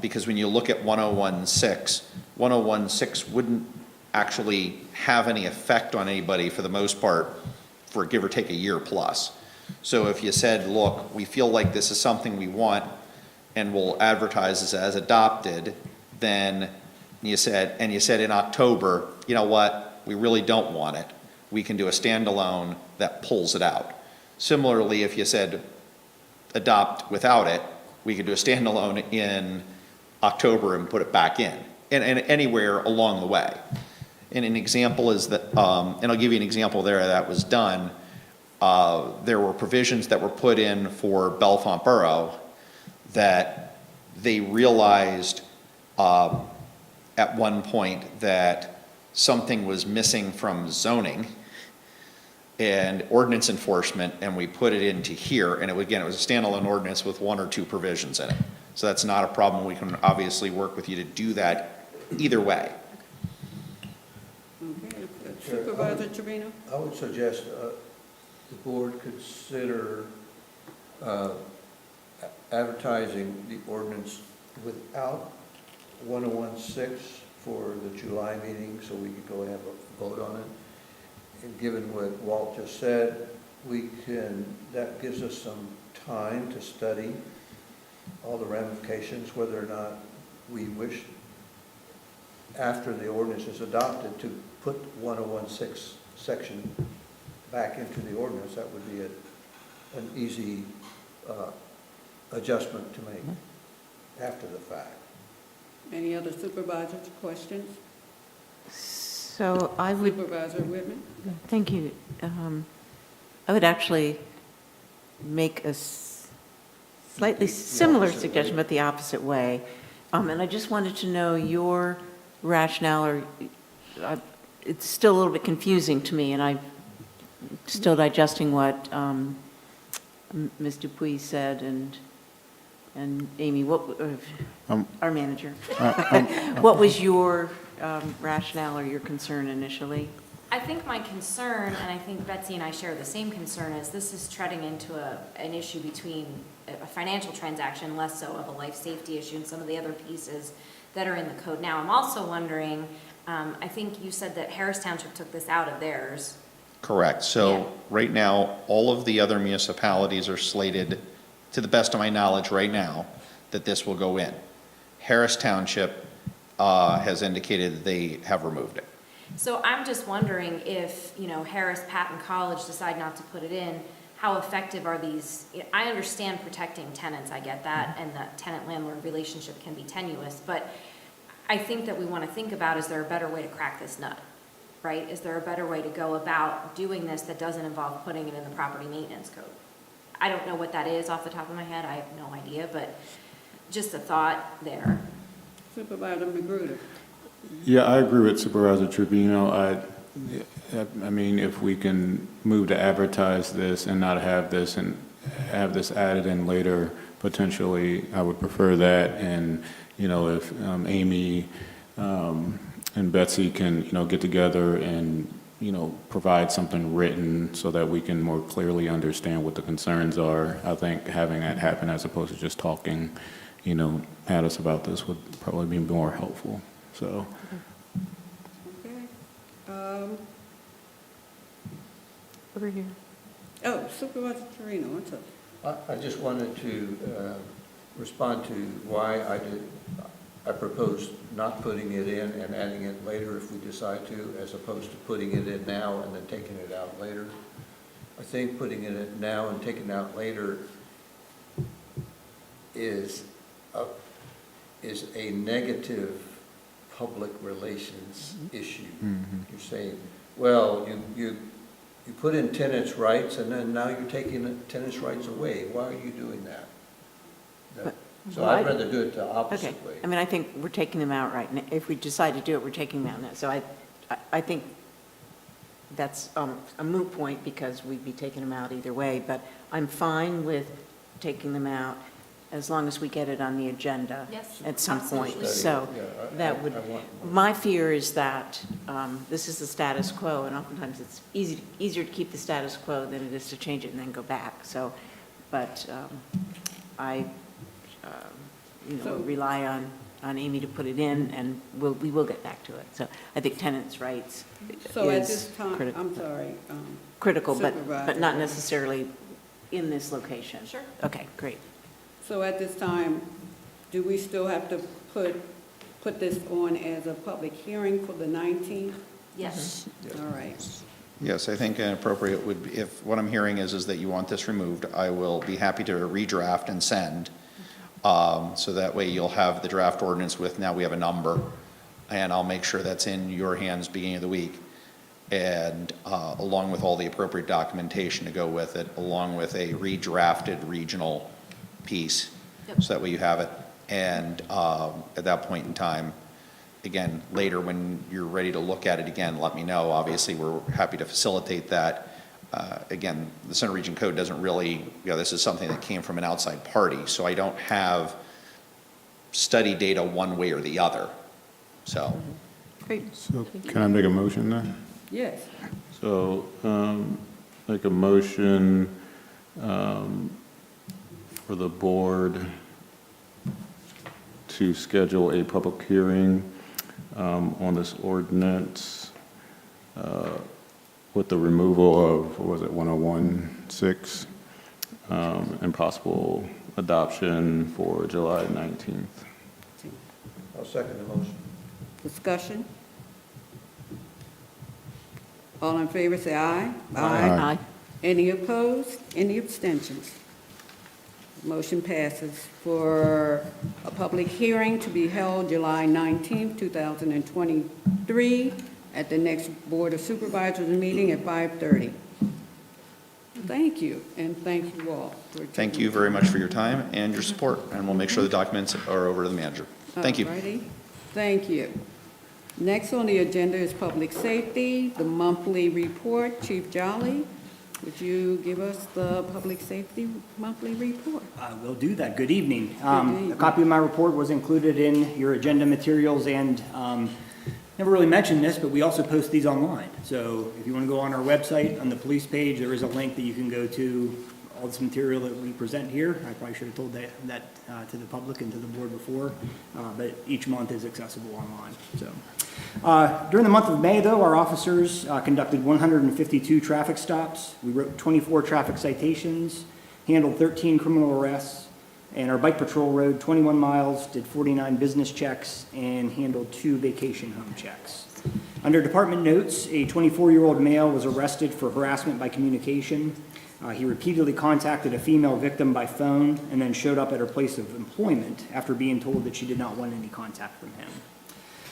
because when you look at 1016, 1016 wouldn't actually have any effect on anybody for the most part for give or take a year plus. So if you said, look, we feel like this is something we want and we'll advertise this as adopted, then you said in October, you know what, we really don't want it, we can do a standalone that pulls it out. Similarly, if you said adopt without it, we could do a standalone in October and put it back in, and anywhere along the way. And an example is that, and I'll give you an example there that was done. There were provisions that were put in for Bellefonte Borough that they realized at one point that something was missing from zoning and ordinance enforcement, and we put it into here, and it was a standalone ordinance with 1 or 2 provisions in it. So that's not a problem. We can obviously work with you to do that either way. Okay, Supervisor Torino? I would suggest the board consider advertising the ordinance without 1016 for the July meeting, so we could go and have a vote on it. And given what Walt just said, that gives us some time to study all the ramifications, whether or not we wish after the ordinance is adopted, to put 1016 section back into the ordinance. That would be an easy adjustment to make after the fact. Any other supervisors' questions? So I would, Supervisor Whitman? thank you. I would actually make a slightly similar opposite suggestion, way. but the opposite way. And I just wanted to know your rationale, or it's still a little bit confusing to me, and I'm still digesting what Ms. Dupuis said, and Amy, our manager. What was your rationale or your concern initially? I think my concern, and I think Betsy and I share the same concern, is this is treading into an issue between a financial transaction, less so of a life safety issue, and some of the other pieces that are in the code now. I'm also wondering, I think you said that Harris Township took this out of theirs. Correct. Yeah. So right now, all of the other municipalities are slated, to the best of my knowledge right now, that this will go in. Harris Township has indicated that they have removed it. So I'm just wondering if, Harris, Patton College decide not to put it in, how effective are these? I understand protecting tenants, I get that, and the tenant-landlord relationship can be tenuous, but I think that we want to think about, is there a better way to crack this nut, right? Is there a better way to go about doing this that doesn't involve putting it in the property maintenance code? I don't know what that is off the top of my head, I have no idea, but just a thought there. Supervisor Magruder? Yeah, I agree with Supervisor Tribino. I mean, if we can move to advertise this and not have this and have this added in later, potentially, I would prefer that. And, if Amy and Betsy can, get together and, provide something written so that we can more clearly understand what the concerns are, I think having that happen as opposed to just talking, at us about this would probably be more helpful. So. Okay. Over here. Oh, Supervisor Torino, what's up? I just wanted to respond to why I proposed not putting it in and adding it later if we decide to, as opposed to putting it in now and then taking it out later. I think putting it in now and taking it out later is a negative public relations issue. You're saying, well, you put in tenants' rights, and then now you're taking tenants' rights away. Why are you doing that? So I'd rather do it the Okay, opposite way. I mean, I think we're taking them out right now. If we decide to do it, we're taking them out now. So I think that's a moot point because we'd be taking them out either way, but I'm fine with taking them out as long as we get it on the agenda Yes, at some point. absolutely. So Yeah, that would, I want more. my fear is that this is the status quo, and oftentimes it's easier to keep the status quo than it is to change it and then go back. So, but I rely on Amy to put it in, and we will get back to it. So I think tenants' rights So at is this time, critical. I'm sorry. Critical, but Supervisor. not necessarily in this location. Sure. Okay, great. So at this time, do we still have to put this on as a public hearing for the 19th? Yes. All right. Yes, I think an appropriate would be, if what I'm hearing is that you want this removed, I will be happy to redraft and send. So that way you'll have the draft ordinance with, now we have a number, and I'll make sure that's in your hands beginning of the week. And along with all the appropriate documentation to go with it, along with a redrafted regional piece. Yep. So that way you have it. And at that point in time, again, later when you're ready to look at it again, let me know. Obviously, we're happy to facilitate that. Again, the Center Region Code doesn't really, this is something that came from an outside party, so I don't have study data one way or the other. So, Great. So can I make a motion then? Yes. So, make a motion for the board to schedule a public hearing on this ordinance with the removal of, what was it, 1016, and possible adoption for July 19th. I'll second the motion. Discussion? All in favor, say aye. Aye. Any opposed? Any abstentions? Motion passes for a public hearing to be held July 19th, 2023, at the next Board of Supervisors meeting at 5:30. Thank you, and thank you all. Thank you very much for your time and your support, and we'll make sure the documents are over to the manager. Thank you. Alrighty. Thank you. Next on the agenda is public safety, the monthly report. Chief Jolly, would you give us the public safety monthly report? I will do that. Good evening. evening. A copy of my report was included in your agenda materials, and never really mentioned this, but we also post these online. So if you want to go on our website, on the police page, there is a link that you can go to all this material that we present here. I probably should have told that to the public and to the board before, but each month is accessible online. So during the month of May, though, our officers conducted 152 traffic stops. We wrote 24 traffic citations, handled 13 criminal arrests, and our bike patrol rode 21 miles, did 49 business checks, and handled 2 vacation home checks. Under department notes, a 24-year-old male was arrested for harassment by communication. He repeatedly contacted a female victim by phone and then showed up at her place of employment after being told that she did not want any contact from him.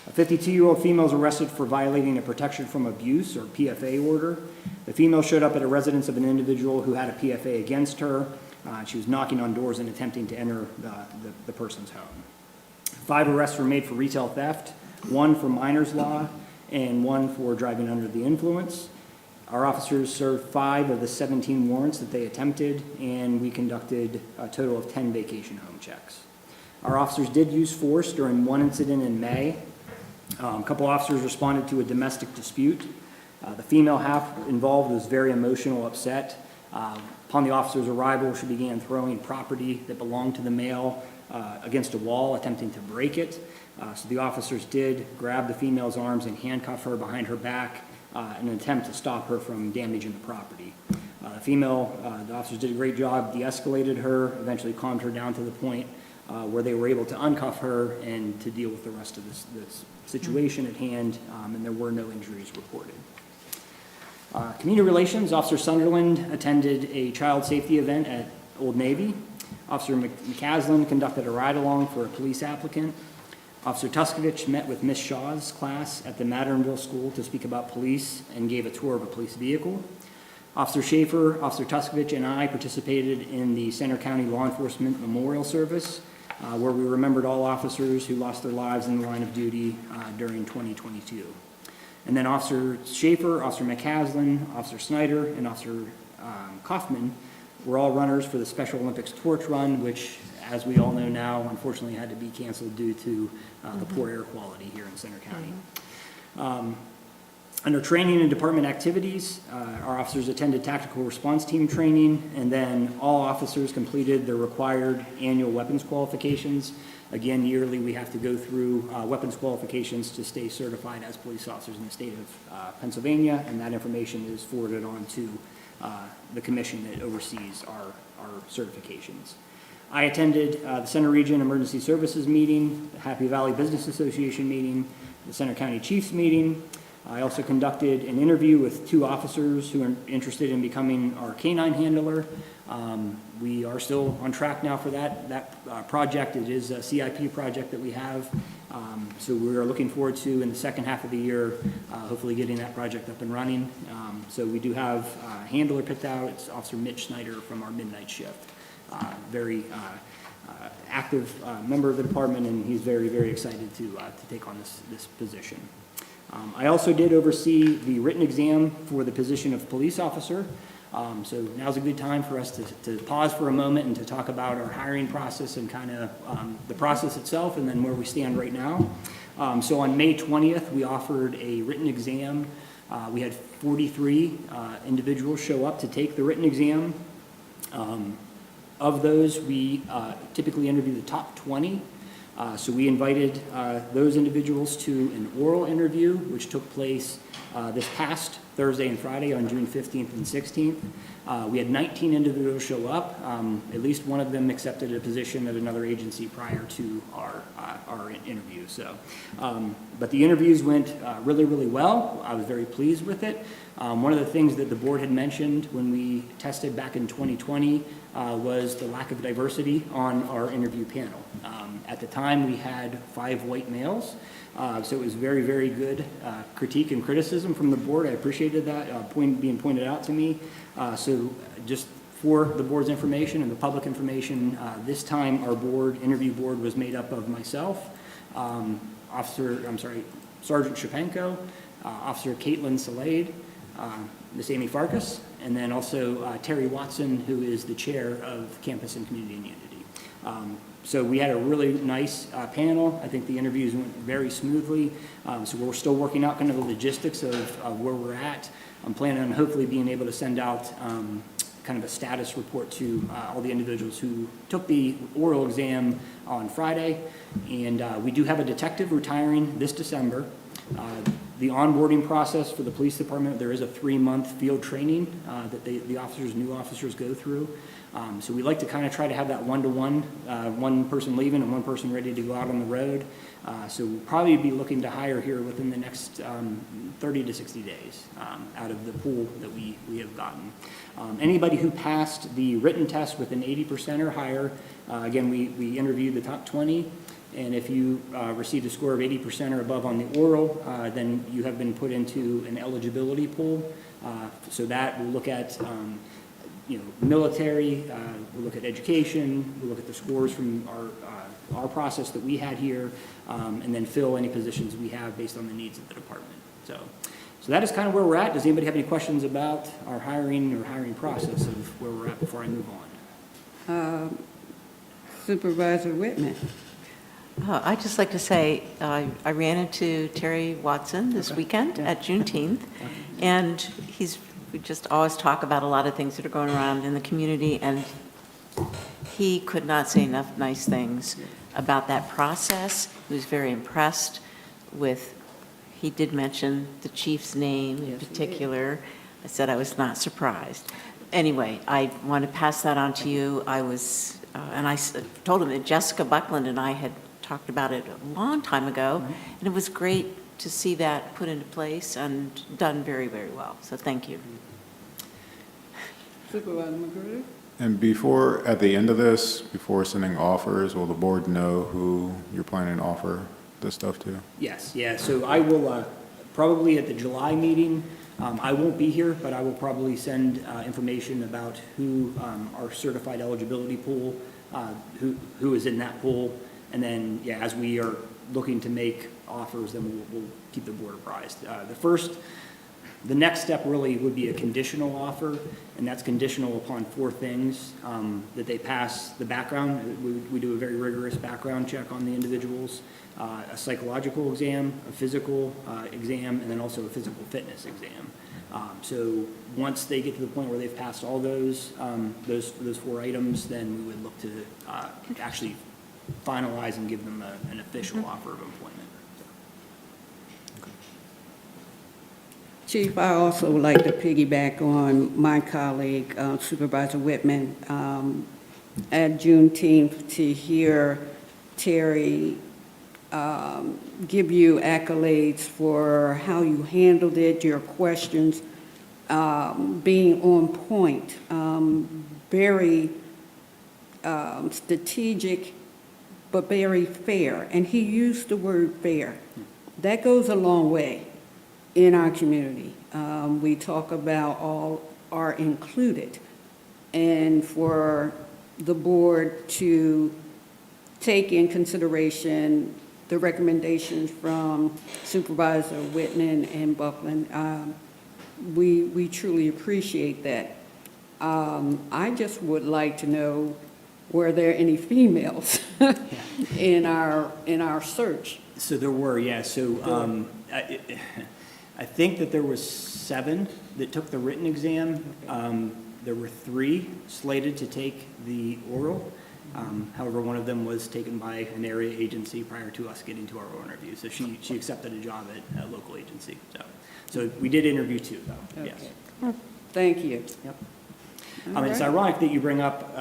A 52-year-old female was arrested for violating a protection from abuse, or PFA, order. The female showed up at a residence of an individual who had a PFA against her. She was knocking on doors and attempting to enter the person's home. 5 arrests were made for retail theft, 1 for minor's law, and 1 for driving under the influence. Our officers served 5 of the 17 warrants that they attempted, and we conducted a total of 10 vacation home checks. Our officers did use force during 1 incident in May. A couple officers responded to a domestic dispute. The female half involved was very emotional, upset. Upon the officer's arrival, she began throwing property that belonged to the male against a wall, attempting to break it. So the officers did grab the female's arms and handcuff her behind her back in an attempt to stop her from damaging the property. The officers did a great job, de-escalated her, eventually calmed her down to the point where they were able to uncuff her and to deal with the rest of this situation at hand, and there were no injuries reported. Community Relations, Officer Sunderland attended a child safety event at Old Navy. Officer McCaslin conducted a ride-along for a police applicant. Officer Tuskovich met with Miss Shaw's class at the Matternville School to speak about police and gave a tour of a police vehicle. Officer Schaefer, Officer Tuskovich, and I participated in the Center County Law Enforcement Memorial Service, where we remembered all officers who lost their lives in the line of duty during 2022. And then Officer Schaefer, Officer McCaslin, Officer Snyder, and Officer Kaufman were all runners for the Special Olympics Torch Run, which, as we all know now, unfortunately had to be canceled due to the poor air quality here in Center County. Under training and department activities, our officers attended tactical response team training, and then all officers completed their required annual weapons qualifications. Again, yearly we have to go through weapons qualifications to stay certified as police officers in the state of Pennsylvania, and that information is forwarded on to the commission that oversees our certifications. I attended the Center Region Emergency Services meeting, the Happy Valley Business Association meeting, the Center County Chiefs meeting. I also conducted an interview with 2 officers who are interested in becoming our canine handler. We are still on track now for that project. It is a CIP project that we have. So we are looking forward to, in the second half of the year, hopefully getting that project up and running. So we do have a handler picked out. It's Officer Mitch Snyder from our midnight shift. Very active member of the department, and he's very, very excited to take on this position. I also did oversee the written exam for the position of police officer. So now's a good time for us to pause for a moment and to talk about our hiring process and kind of the process itself, and then where we stand right now. So on May 20th, we offered a written exam. We had 43 individuals show up to take the written exam. Of those, we typically interview the top 20. So we invited those individuals to an oral interview, which took place this past Thursday and Friday on June 15th and 16th. We had 19 individuals show up. At least one of them accepted a position at another agency prior to our interview. So, but the interviews went really, really well. I was very pleased with it. One of the things that the board had mentioned when we tested back in 2020 was the lack of diversity on our interview panel. At the time, we had 5 white males, so it was very, very good critique and criticism from the board. I appreciated that being pointed out to me. So just for the board's information and the public information, this time our interview board was made up of myself, Sergeant Shapenko, Officer Caitlin Salade, Miss Amy Farkas, and then also Terry Watson, who is the chair of Campus and Community and Unity. So we had a really nice panel. I think the interviews went very smoothly. So we're still working out kind of the logistics of where we're at. I'm planning on hopefully being able to send out kind of a status report to all the individuals who took the oral exam on Friday. And we do have a detective retiring this December. The onboarding process for the police department, there is a 3-month field training that the new officers go through. So we like to kind of try to have that one-to-one, one person leaving and one person ready to go out on the road. So we'll probably be looking to hire here within the next 30 to 60 days out of the pool that we have gotten. Anybody who passed the written test with an 80% or higher, again, we interviewed the top 20. And if you received a score of 80% or above on the oral, then you have been put into an eligibility pool. So that will look at, military, we'll look at education, we'll look at the scores from our process that we had here, and then fill any positions we have based on the needs of the department. So that is kind of where we're at. Does anybody have any questions about our hiring process of where we're at before I move on? Supervisor Whitman. I'd just like to say, I ran into Terry Watson this weekend at Juneteenth, and we just always talk about a lot of things that are going around in the community, and he could not say enough nice things about that process. He was very impressed with, he did mention the chief's name in particular. I said I was not surprised. Anyway, I want to pass that on to you. I was, and I told him that Jessica Buckland and I had talked about it a long time ago, and it was great to see that put into place and done very, very well. So thank you. Supervisor McGruder. And at the end of this, before sending offers, will the board know who you're planning to offer this stuff to? Yes, yeah, so I will, probably at the July meeting, I won't be here, but I will probably send information about who our certified eligibility pool, who is in that pool. And then, yeah, as we are looking to make offers, then we'll keep the board apprised. The next step really would be a conditional offer, and that's conditional upon 4 things. That they pass the background. We do a very rigorous background check on the individuals, a psychological exam, a physical exam, and then also a physical fitness exam. So once they get to the point where they've passed all those 4 items, then we would look to actually finalize and give them an official offer of employment. Chief, I also would like to piggyback on my colleague, Supervisor Whitman, at Juneteenth to hear Terry give you accolades for how you handled it, your questions being on point, very strategic, but very fair. And he used the word fair. That goes a long way in our community. We talk about all are included. And for the board to take in consideration the recommendations from Supervisor Whitman and Buckland, we truly appreciate that. I just would like to know, were there any females in our search? So there were, yeah. So I think that there was 7 that took the written exam. There were 3 slated to take the oral. However, one of them was taken by an area agency prior to us getting to our oral interview. So she accepted a job at a local agency. So we did interview 2, though. Okay. Yes. Thank you. Yep. It's ironic that you bring up,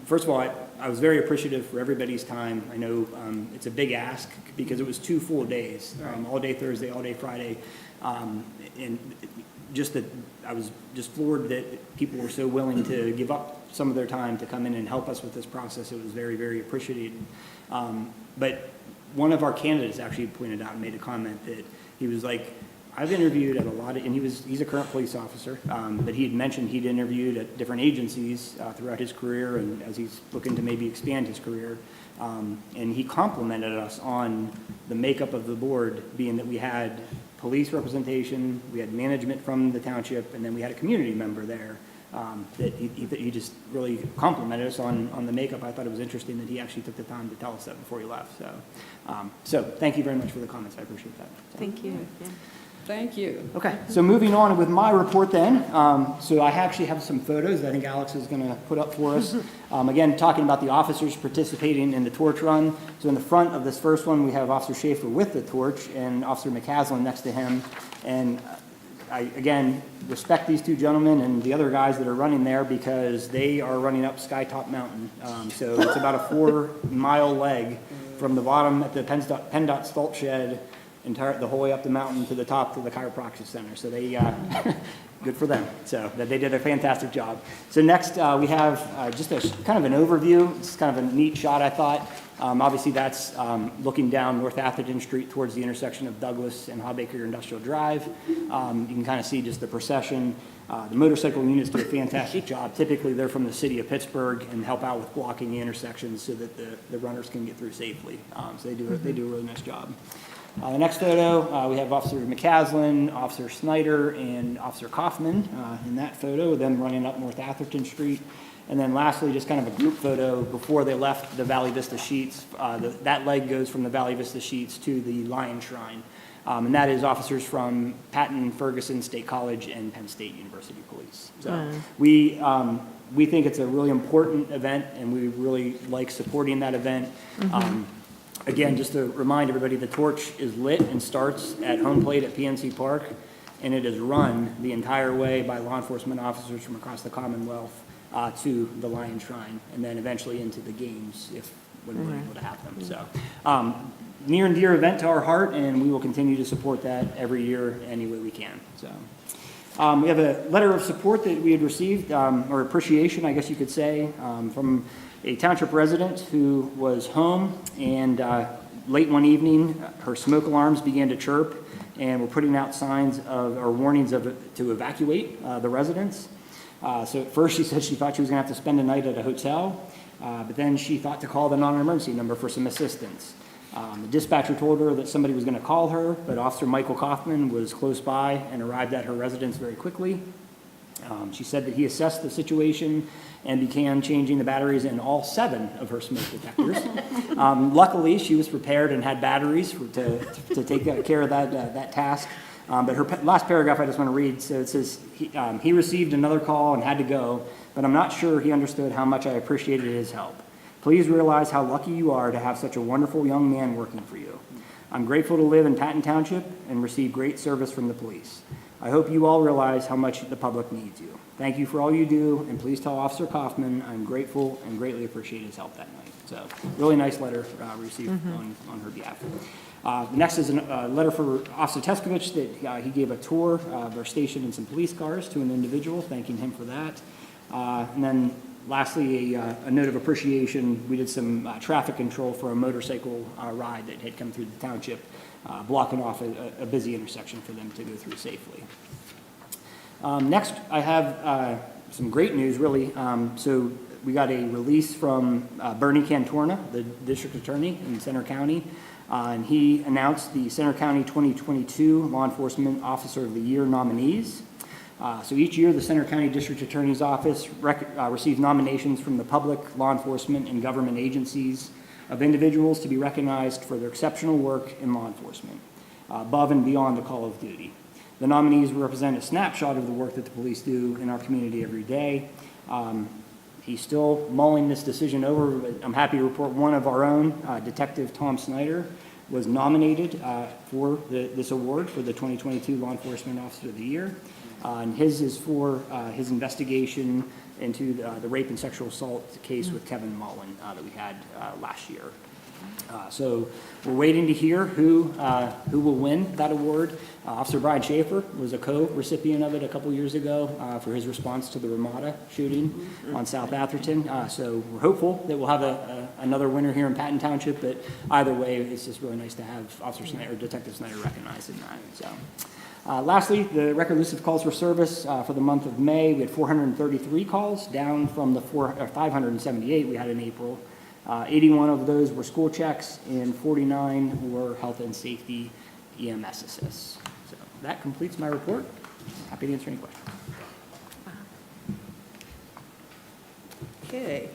first of all, I was very appreciative for everybody's time. I know it's a big ask because it was 2 full days, all day Thursday, all day Friday. And just that I was just floored that people were so willing to give up some of their time to come in and help us with this process. It was very, very appreciated. But one of our candidates actually pointed out and made a comment that he was like, I've interviewed at a lot of, and he's a current police officer, but he had mentioned he'd interviewed at different agencies throughout his career and as he's looking to maybe expand his career. And he complimented us on the makeup of the board, being that we had police representation, we had management from the township, and then we had a community member there. That he just really complimented us on the makeup. I thought it was interesting that he actually took the time to tell us that before he left. So thank you very much for the comments. I appreciate that. Thank you. Thank you. Okay, so moving on with my report then. So I actually have some photos that I think Alex is going to put up for us. Again, talking about the officers participating in the torch run. So in the front of this first one, we have Officer Schaefer with the torch and Officer McCaslin next to him. And I, again, respect these two gentlemen and the other guys that are running there because they are running up Skytop Mountain. So it's about a 4-mile leg from the bottom at the PennDOT salt shed the whole way up the mountain to the top to the chiropractic center. So they, good for them. So that they did a fantastic job. So next we have just a kind of an overview. It's kind of a neat shot, I thought. Obviously that's looking down North Atherton Street towards the intersection of Douglas and Hawbaker Industrial Drive. You can kind of see just the procession. The motorcycle units do a fantastic job. Typically they're from the city of Pittsburgh and help out with blocking the intersections so that the runners can get through safely. So they do a really nice job. The next photo, we have Officer McCaslin, Officer Snyder, and Officer Kaufman in that photo, them running up North Atherton Street. And then lastly, just kind of a group photo before they left the Valley Vista Sheets. That leg goes from the Valley Vista Sheets to the Lion Shrine. And that is officers from Patton, Ferguson State College, and Penn State University Police. So we think it's a really important event, and we really like supporting that event. Again, just to remind everybody, the torch is lit and starts at home plate at PNC Park, and it is run the entire way by law enforcement officers from across the Commonwealth to the Lion Shrine, and then eventually into the games when we're able to have them. So, near and dear event to our heart, and we will continue to support that every year any way we can. So, we have a letter of support that we had received, or appreciation, I guess you could say, from a township resident who was home, and late one evening, her smoke alarms began to chirp, and we're putting out signs or warnings to evacuate the residents. So at first she said she thought she was going to have to spend a night at a hotel, but then she thought to call the non-emergency number for some assistance. The dispatcher told her that somebody was going to call her, but Officer Michael Kaufman was close by and arrived at her residence very quickly. She said that he assessed the situation and began changing the batteries in all 7 of her smoke detectors. Luckily, she was prepared and had batteries to take care of that task. But her last paragraph I just want to read. So it says, he received another call and had to go, but I'm not sure he understood how much I appreciated his help. Please realize how lucky you are to have such a wonderful young man working for you. I'm grateful to live in Patton Township and receive great service from the police. I hope you all realize how much the public needs you. Thank you for all you do, and please tell Officer Kaufman I'm grateful and greatly appreciate his help that night. So, really nice letter received on her behalf. Next is a letter for Officer Teskovich that he gave a tour of our station and some police cars to an individual, thanking him for that. And then lastly, a note of appreciation. We did some traffic control for a motorcycle ride that had come through the township, blocking off a busy intersection for them to go through safely. Next, I have some great news, really. So we got a release from Bernie Cantorna, the district attorney in Center County, and he announced the Center County 2022 Law Enforcement Officer of the Year nominees. So each year, the Center County District Attorney's Office receives nominations from the public, law enforcement, and government agencies of individuals to be recognized for their exceptional work in law enforcement, above and beyond the call of duty. The nominees represent a snapshot of the work that the police do in our community every day. He's still mulling this decision over, but I'm happy to report one of our own, Detective Tom Snyder, was nominated for this award for the 2022 Law Enforcement Officer of the Year. And his is for his investigation into the rape and sexual assault case with Kevin Mullen that we had last year. So we're waiting to hear who will win that award. Officer Brian Schaefer was a co-recipient of it a couple years ago for his response to the Ramada shooting on South Atherton. So we're hopeful that we'll have another winner here in Patton Township, but either way, it's just really nice to have Officer Snyder, or Detective Snyder recognized in that. So. Lastly, the record list of calls for service for the month of May, we had 433 calls, down from the 578 we had in April. 81 of those were school checks, and 49 were health and safety EMS assists. So that completes my report. Happy to answer any questions. Okay.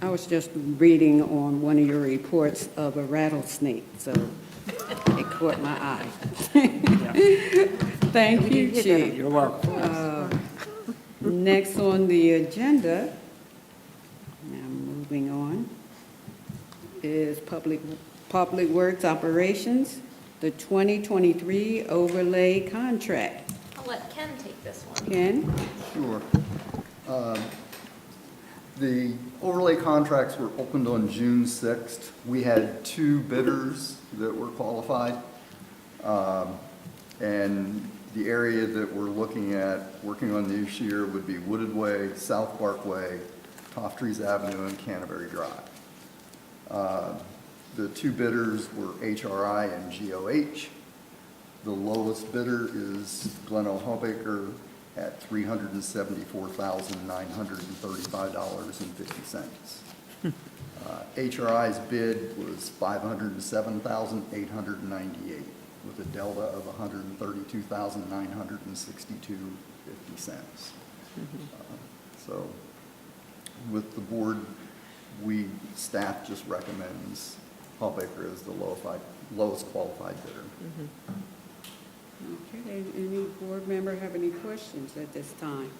I was just reading on one of your reports of a rattlesnake, so it caught my eye. Thank you, Chief. You're welcome. Next on the agenda, now moving on, is Public Works Operations, the 2023 overlay contract. I'll let Ken take this one. Ken? Sure. The overlay contracts were opened on June 6th. We had 2 bidders that were qualified. And the area that we're looking at, working on this year, would be Wooded Way, South Parkway, Toft Trees Avenue, and Canterbury Drive. The 2 bidders were HRI and GOH. The lowest bidder is Glen O'Hobaker at $374,935.50. HRI's bid was $507,898, with a delta of $132,962.50. So with the board, staff just recommends Hallbaker as the lowest qualified bidder. Okay, any board member have any questions at this time?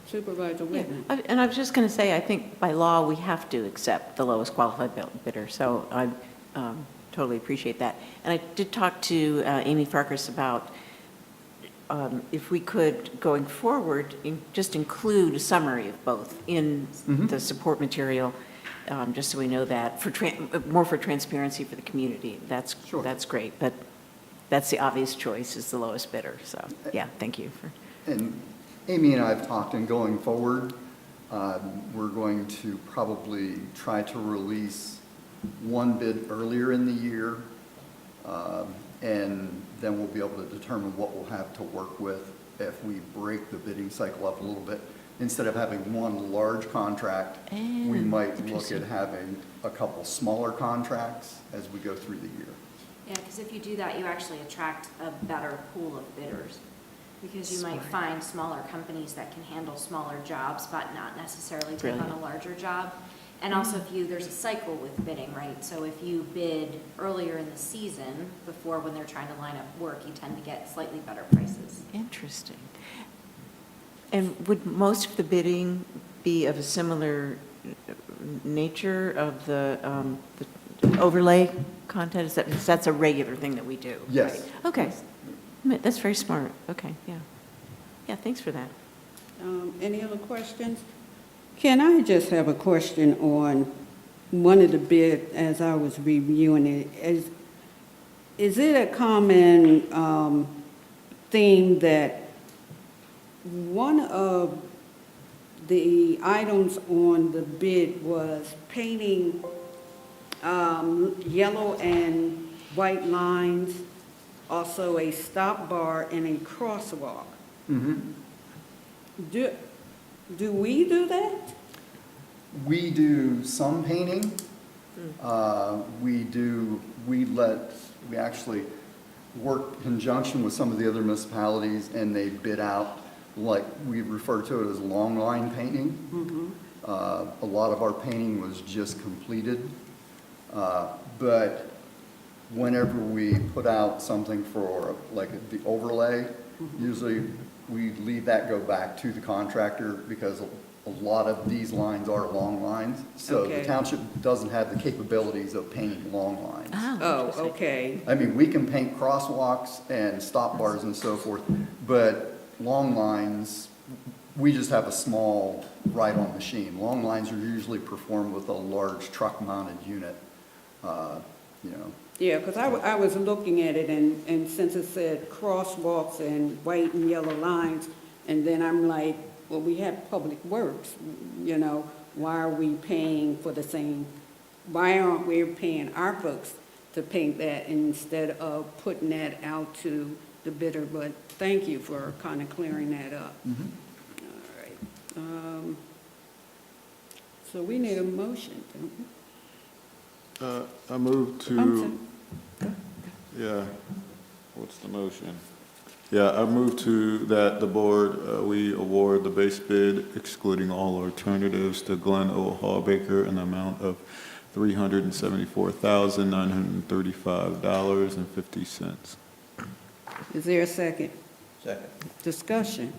Supervisor Yeah, Whitman? and I was just going to say, I think by law, we have to accept the lowest qualified bidder, so I totally appreciate that. And I did talk to Amy Farkas about if we could, going forward, just include a summary of both in the support material, just so we know that, more for transparency for the community. That's great, but that's the obvious choice, is the lowest bidder, so, yeah, thank you. And Amy and I have talked, and going forward, we're going to probably try to release one bid earlier in the year, and then we'll be able to determine what we'll have to work with if we break the bidding cycle up a little bit. Instead of having one large contract, we might look at having a couple smaller contracts as we go through the year. Yeah, because if you do that, you actually attract a better pool of bidders. Because you might find smaller companies that can handle smaller jobs, but not necessarily take on a larger job. And also there's a cycle with bidding, right? So if you bid earlier in the season, before when they're trying to line up work, you tend to get slightly better prices. Interesting. And would most of the bidding be of a similar nature of the overlay content? That's a regular thing that we do? Yes. Right? Okay. That's very smart. Okay, yeah. Yeah, thanks for that. Any other questions? Ken, I just have a question on one of the bids as I was reviewing it. Is it a common theme that one of the items on the bid was painting yellow and white lines, also a stop bar and a crosswalk? Do we do that? We do some painting. We actually work in conjunction with some of the other municipalities, and they bid out, like we refer to it as long line painting. A lot of our painting was just completed. But whenever we put out something for like the overlay, usually we leave that go back to the contractor, because a lot of these lines are long lines. So the township doesn't have the capabilities of painting long lines. Oh, okay. I mean, we can paint crosswalks and stop bars and so forth, but long lines, we just have a small ride-on machine. Long lines are usually performed with a large truck-mounted unit, you know. Yeah, because I was looking at it, and since it said crosswalks and white and yellow lines, and then I'm like, well, we have Public Works, you know, why are we paying for the same, why aren't we paying our folks to paint that instead of putting that out to the bidder? But thank you for kind of clearing that up. All right. So we need a motion, don't we? I move I'm to, yeah, what's the motion? Yeah, I move to that the board, we award the base bid excluding all alternatives to Glenn O. Hallbaker in the amount of $374,935.50. Is there a second? Second. Discussion.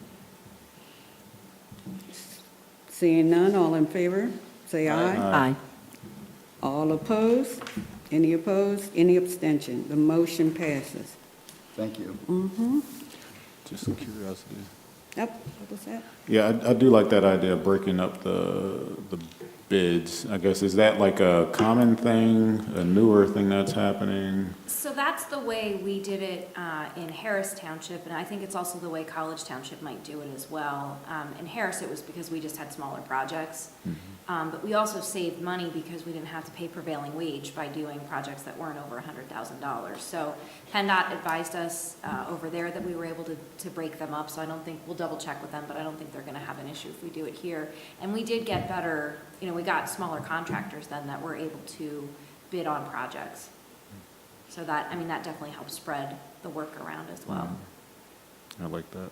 Seeing none, all in favor, say aye. Aye. All opposed? Any opposed? Any abstention? The motion passes. Thank you. Just curiosity. Yep, what was that? Yeah, I do like that idea of breaking up the bids. I guess, is that like a common thing, a newer thing that's happening? So that's the way we did it in Harris Township, and I think it's also the way College Township might do it as well. In Harris, it was because we just had smaller projects. But we also saved money because we didn't have to pay prevailing wage by doing projects that weren't over $100,000. So PennDOT advised us over there that we were able to break them up, so I don't think, we'll double check with them, but I don't think they're gonna have an issue if we do it here. And we did get better, you know, we got smaller contractors then that were able to bid on projects. So that, I mean, that definitely helps spread the work around as well. I like that.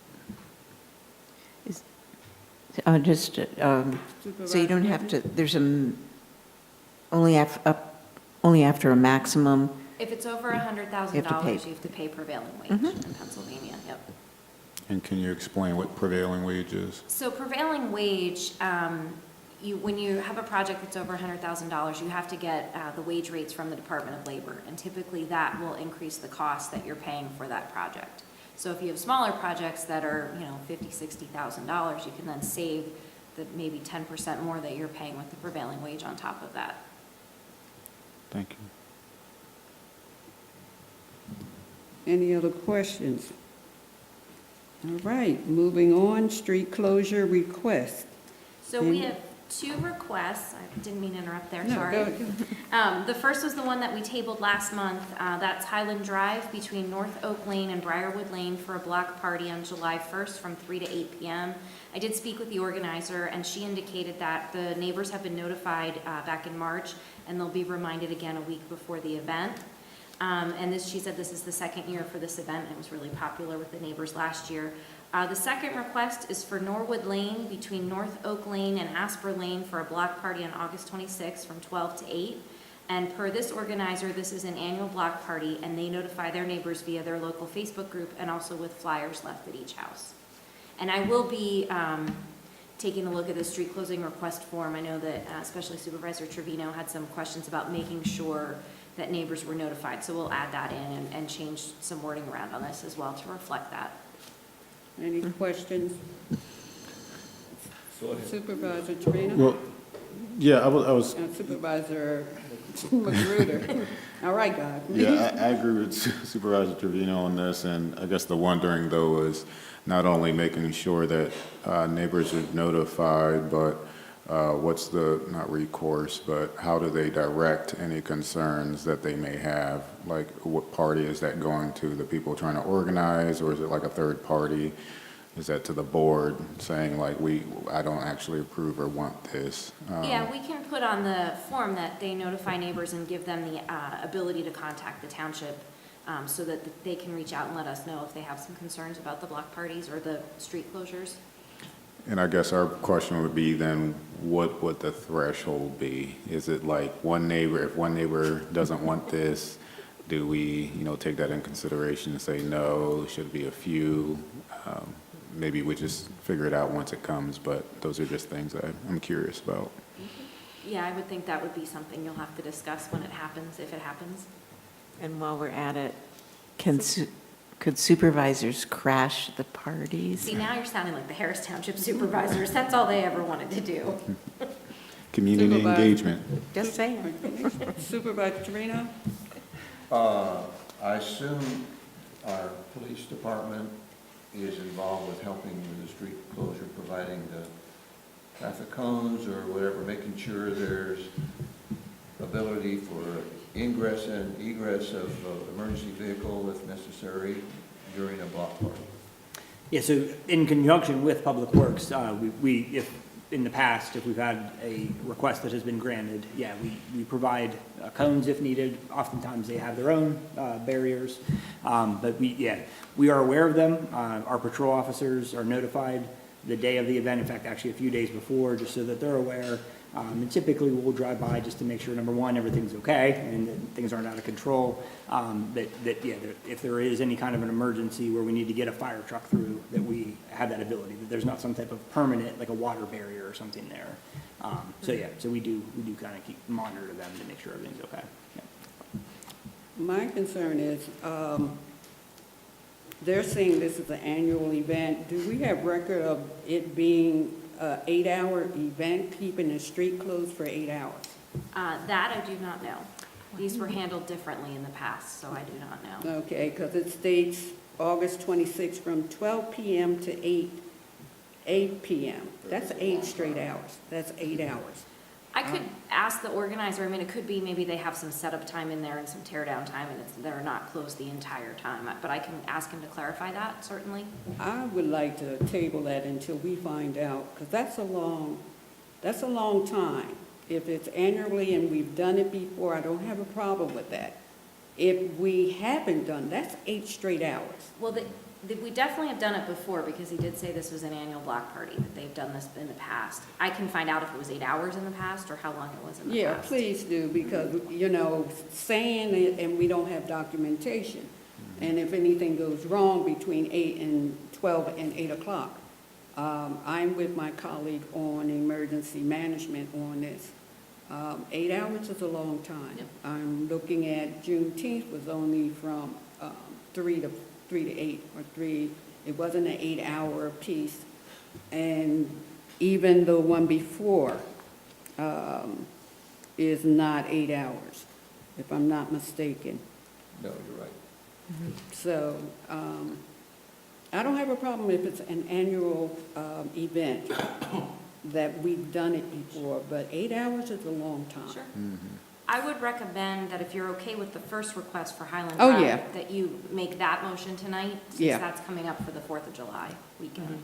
So you don't have to, there's only after a maximum, If it's over $100,000, You have to pay. you have to pay prevailing wage in Pennsylvania, yep. And can you explain what prevailing wage is? So prevailing wage, when you have a project that's over $100,000, you have to get the wage rates from the Department of Labor, and typically that will increase the cost that you're paying for that project. So if you have smaller projects that are, you know, $50,000, $60,000, you can then save the maybe 10% more that you're paying with the prevailing wage on top of that. Thank you. Any other questions? All right, moving on, street closure request. So we have two requests. I didn't mean to interrupt there, No, sorry. go. The first was the one that we tabled last month. That's Highland Drive between North Oak Lane and Briarwood Lane for a block party on July 1st from 3 to 8 p.m. I did speak with the organizer, and she indicated that the neighbors have been notified back in March, and they'll be reminded again a week before the event. And she said this is the second year for this event, and it was really popular with the neighbors last year. The second request is for Norwood Lane between North Oak Lane and Asper Lane for a block party on August 26th from 12 to 8. And per this organizer, this is an annual block party, and they notify their neighbors via their local Facebook group and also with flyers left at each house. And I will be taking a look at the street closing request form. I know that especially Supervisor Trevino had some questions about making sure that neighbors were notified. So we'll add that in and change some wording around on this as well to reflect that. Any questions? Supervisor Trevino? Well, yeah, I was And Supervisor Magruder. All right, guys. Yeah, I agree with Supervisor Trevino on this, and I guess the wondering, though, is not only making sure that neighbors are notified, but what's the, not recourse, but how do they direct any concerns that they may have? Like, what party is that going to? The people trying to organize, or is it like a third party? Is that to the board saying, like, I don't actually approve or want this? Yeah, we can put on the form that they notify neighbors and give them the ability to contact the township so that they can reach out and let us know if they have some concerns about the block parties or the street closures. And I guess our question would be then, what would the threshold be? Is it like if one neighbor doesn't want this, do we, take that in consideration and say, no, should it be a few? Maybe we just figure it out once it comes, but those are just things I'm curious about. Yeah, I would think that would be something you'll have to discuss when it happens, if it happens. and while we're at it, Could supervisors crash the parties? See, now you're sounding like the Harris Township Supervisors. That's all they ever wanted to do. Community Supervisor. engagement. Just saying. Supervisor Trevino? I assume our police department is involved with helping with the street closure, providing the traffic cones or whatever, making sure there's ability for ingress and egress of emergency vehicle if necessary during a block party. Yeah, so in conjunction with Public Works, if, in the past, if we've had a request that has been granted, yeah, we provide cones if needed. Oftentimes, they have their own barriers. But we are aware of them. Our patrol officers are notified the day of the event, in fact, actually a few days before, just so that they're aware. And typically, we'll drive by just to make sure, number one, everything's okay and that things aren't out of control. If there is any kind of an emergency where we need to get a fire truck through, that we have that ability, that there's not some type of permanent, like a water barrier or something there. So we do kind of keep monitor them to make sure everything's okay. Yeah. My concern is, they're saying this is an annual event. Do we have record of it being an 8-hour event, keeping the street closed for 8 hours? That I do not know. These were handled differently in the past, so I do not know. Okay, because it states August 26th from 12 p.m. to 8 p.m. That's 8 straight hours. That's 8 hours. I could ask the organizer, I mean, it could be maybe they have some setup time in there and some tear down time and they're not closed the entire time, but I can ask him to clarify that, certainly. I would like to table that until we find out, because that's a long time. If it's annually and we've done it before, I don't have a problem with that. If we haven't done, that's 8 straight hours. Well, we definitely have done it before because he did say this was an annual block party, that they've done this in the past. I can find out if it was 8 hours in the past or how long it was in the Yeah, past. please do, because, saying it and we don't have documentation. And if anything goes wrong between 12 and 8 o'clock, I'm with my colleague on emergency management on this. 8 hours is a long time. Yep. I'm looking at Juneteenth was only from 3 to 8 or 3. It wasn't an 8-hour piece. And even the one before is not 8 hours, if I'm not mistaken. No, you're right. So I don't have a problem if it's an annual event that we've done it before, but 8 hours is a long time. Sure. I would recommend that if you're okay with the first request for Highland Oh, Drive, yeah. that you make that motion tonight, since Yeah. that's coming up for the 4th of July weekend.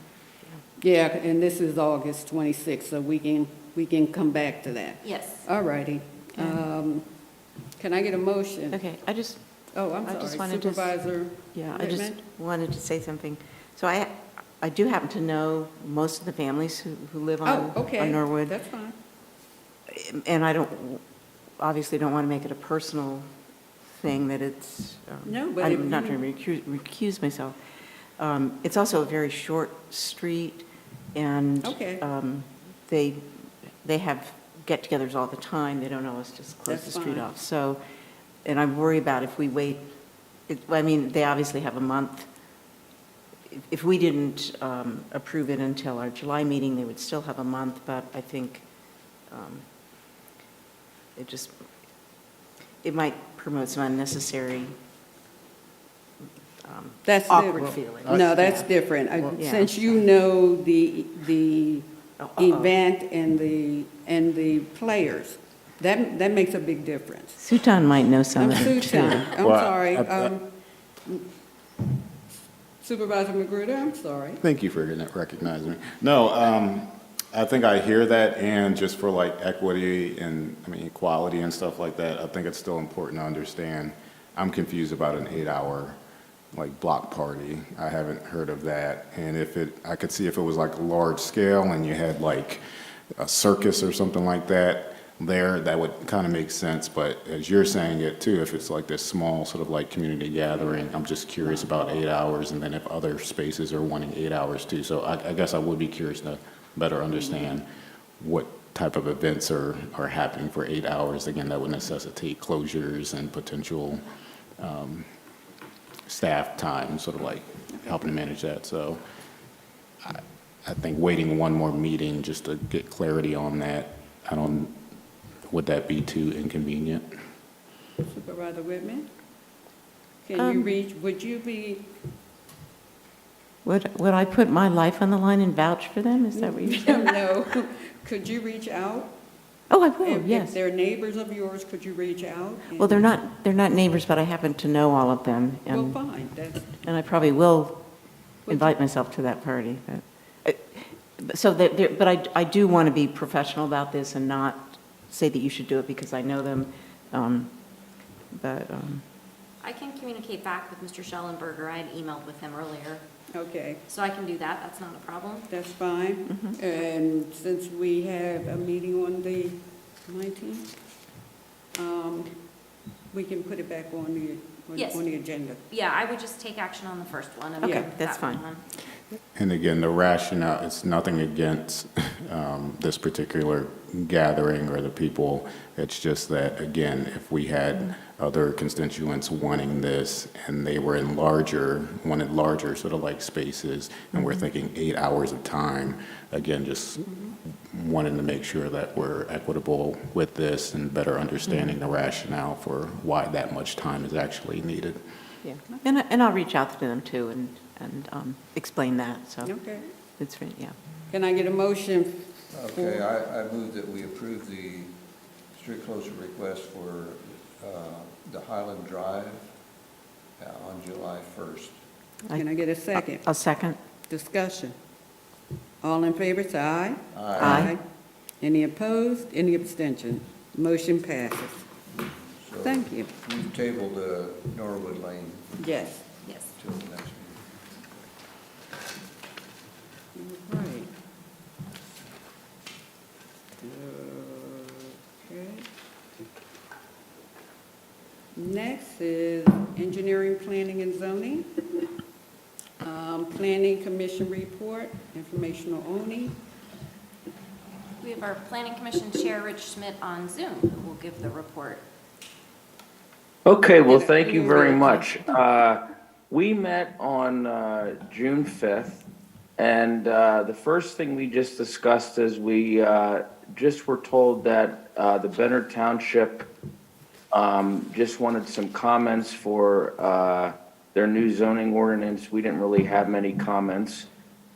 Yeah, and this is August 26th, so we can come back to that. Yes. All righty. Can I get a motion? Okay, Oh, I'm I just sorry, wanted to- Supervisor I just Whitman? wanted to say something. So I do happen to know most of the families who live on Oh, okay. on Norwood. That's fine. And I obviously don't want to make it a personal thing that it's, No, but if I'm not you- trying to recuse myself. It's also a very short street, and Okay. they have get-togethers all the time. They don't always just close That's the street fine. off. So, and I worry about if we wait, they obviously have a month. If we didn't approve it until our July meeting, they would still have a month, but I think it might promote some unnecessary That's awkward different. feelings. No, that's different. Yeah. Since you know the Uh-oh. event and the players, that makes a big difference. Sutan might know some I'm of them, too. Susan, I'm Well, sorry. Supervisor Magruder, I'm sorry. Thank you for recognizing me. No, I think I hear that, and just for like equity and, equality and stuff like that, I think it's still important to understand. I'm confused about an 8-hour, block party. I haven't heard of that. And I could see if it was like large scale and you had like a circus or something like that there, that would kind of make sense. But as you're saying it too, if it's like this small sort of like community gathering, I'm just curious about 8 hours, and then if other spaces are wanting 8 hours too. So I guess I would be curious to better understand what type of events are happening for 8 hours. Again, that would necessitate closures and potential staff time, sort of like helping to manage that. So I think waiting one more meeting just to get clarity on that, would that be too inconvenient? Supervisor Whitman? Can you reach, would you be, Would I put my life on the line and vouch for them? Is that what you're saying? no, could you reach out? Oh, I will, If yes. they're neighbors of yours, could you reach out? Well, they're not neighbors, but I happen to know all of them. Well, And fine, that's, and I probably will invite myself to that party. But I do want to be professional about this and not say that you should do it because I know them. But I can communicate back with Mr. Schellenberger. I had emailed with him earlier, okay, so I can do that. That's not a problem. that's fine. And since we have a meeting on the 19th, we can put it back on Yes. the agenda. Yeah, I would just take action on the first one. and Okay, move that's that one fine. on. And again, the rationale, it's nothing against this particular gathering or the people. It's just that, again, if we had other constituents wanting this and they were wanted larger sort of like spaces, and we're thinking 8 hours of time, again, just wanting to make sure that we're equitable with this and better understanding the rationale for why that much time is actually needed. yeah, and I'll reach out to them too and explain that. So Okay. it's yeah. Can I get a motion? Okay, I move that we approve the street closure request for the Highland Drive on July 1st. Can I get a second? I'll second. Discussion. All in favor, say aye. Aye. Any opposed? Any abstention? Motion passes. So Thank you. We've tabled Norwood Lane Yes. Yes. till the next meeting. Right. Okay. Next is engineering, planning, and zoning. Planning Commission report, informational only. We have our Planning Commission Chair, Rich Schmidt, on Zoom, who will give the report. Okay, well, thank you very much. We met on June 5th, and the first thing we just discussed is we just were told that the Patton Township just wanted some comments for their new zoning ordinance. We didn't really have many comments.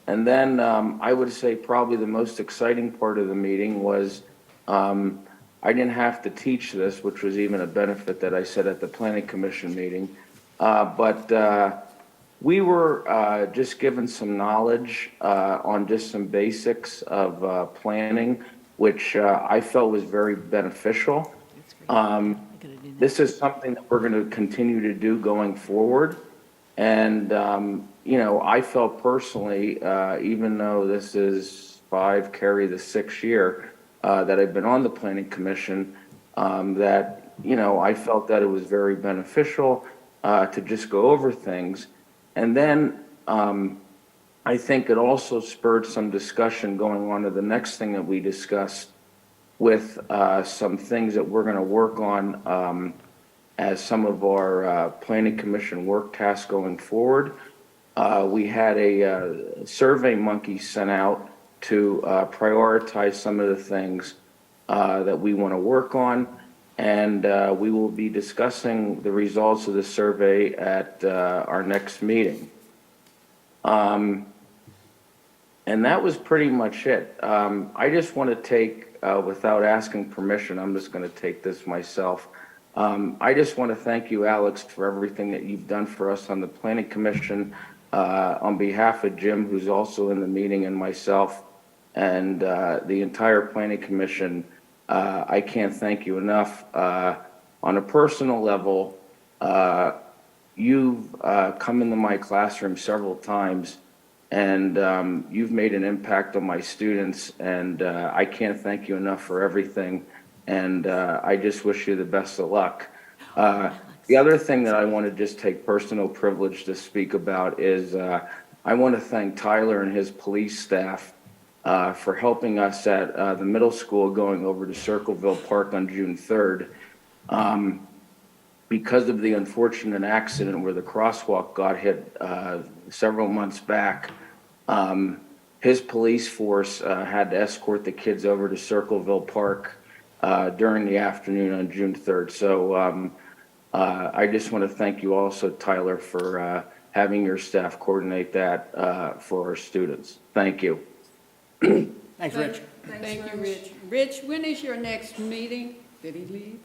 And then I would say probably the most exciting part of the meeting was I didn't have to teach this, which was even a benefit that I said at the Planning Commission meeting. But we were just given some knowledge on just some basics of planning, which I felt was very beneficial. This is something that we're going to continue to do going forward. And, you know, I felt personally, even though this is carry the 6th year that I've been on the Planning Commission, that, you know, I felt that it was very beneficial to just go over things. And then I think it also spurred some discussion going on to the next thing that we discussed with some things that we're going to work on as some of our Planning Commission work tasks going forward. We had a survey monkey sent out to prioritize some of the things that we want to work on, and we will be discussing the results of the survey at our next meeting. And that was pretty much it. I just want to take, without asking permission, I'm just going to take this myself. I just want to thank you, Alex, for everything that you've done for us on the Planning Commission. On behalf of Jim, who's also in the meeting, and myself, and the entire Planning Commission, I can't thank you enough. On a personal level, you've come into my classroom several times, and you've made an impact on my students, and I can't thank you enough for everything. And I just wish you the best of luck. The other thing that I want to just take personal privilege to speak about is I want to thank Tyler and his police staff for helping us at the middle school going over to Circleville Park on June 3rd. because of the unfortunate accident where the crosswalk got hit several months back, his police force had to escort the kids over to Circleville Park during the afternoon on June 3rd. So I just want to thank you also, Tyler, for having your staff coordinate that for our students. Thank you. Thanks, Rich. Thank you, Rich. Rich, when is your next meeting? Did he leave?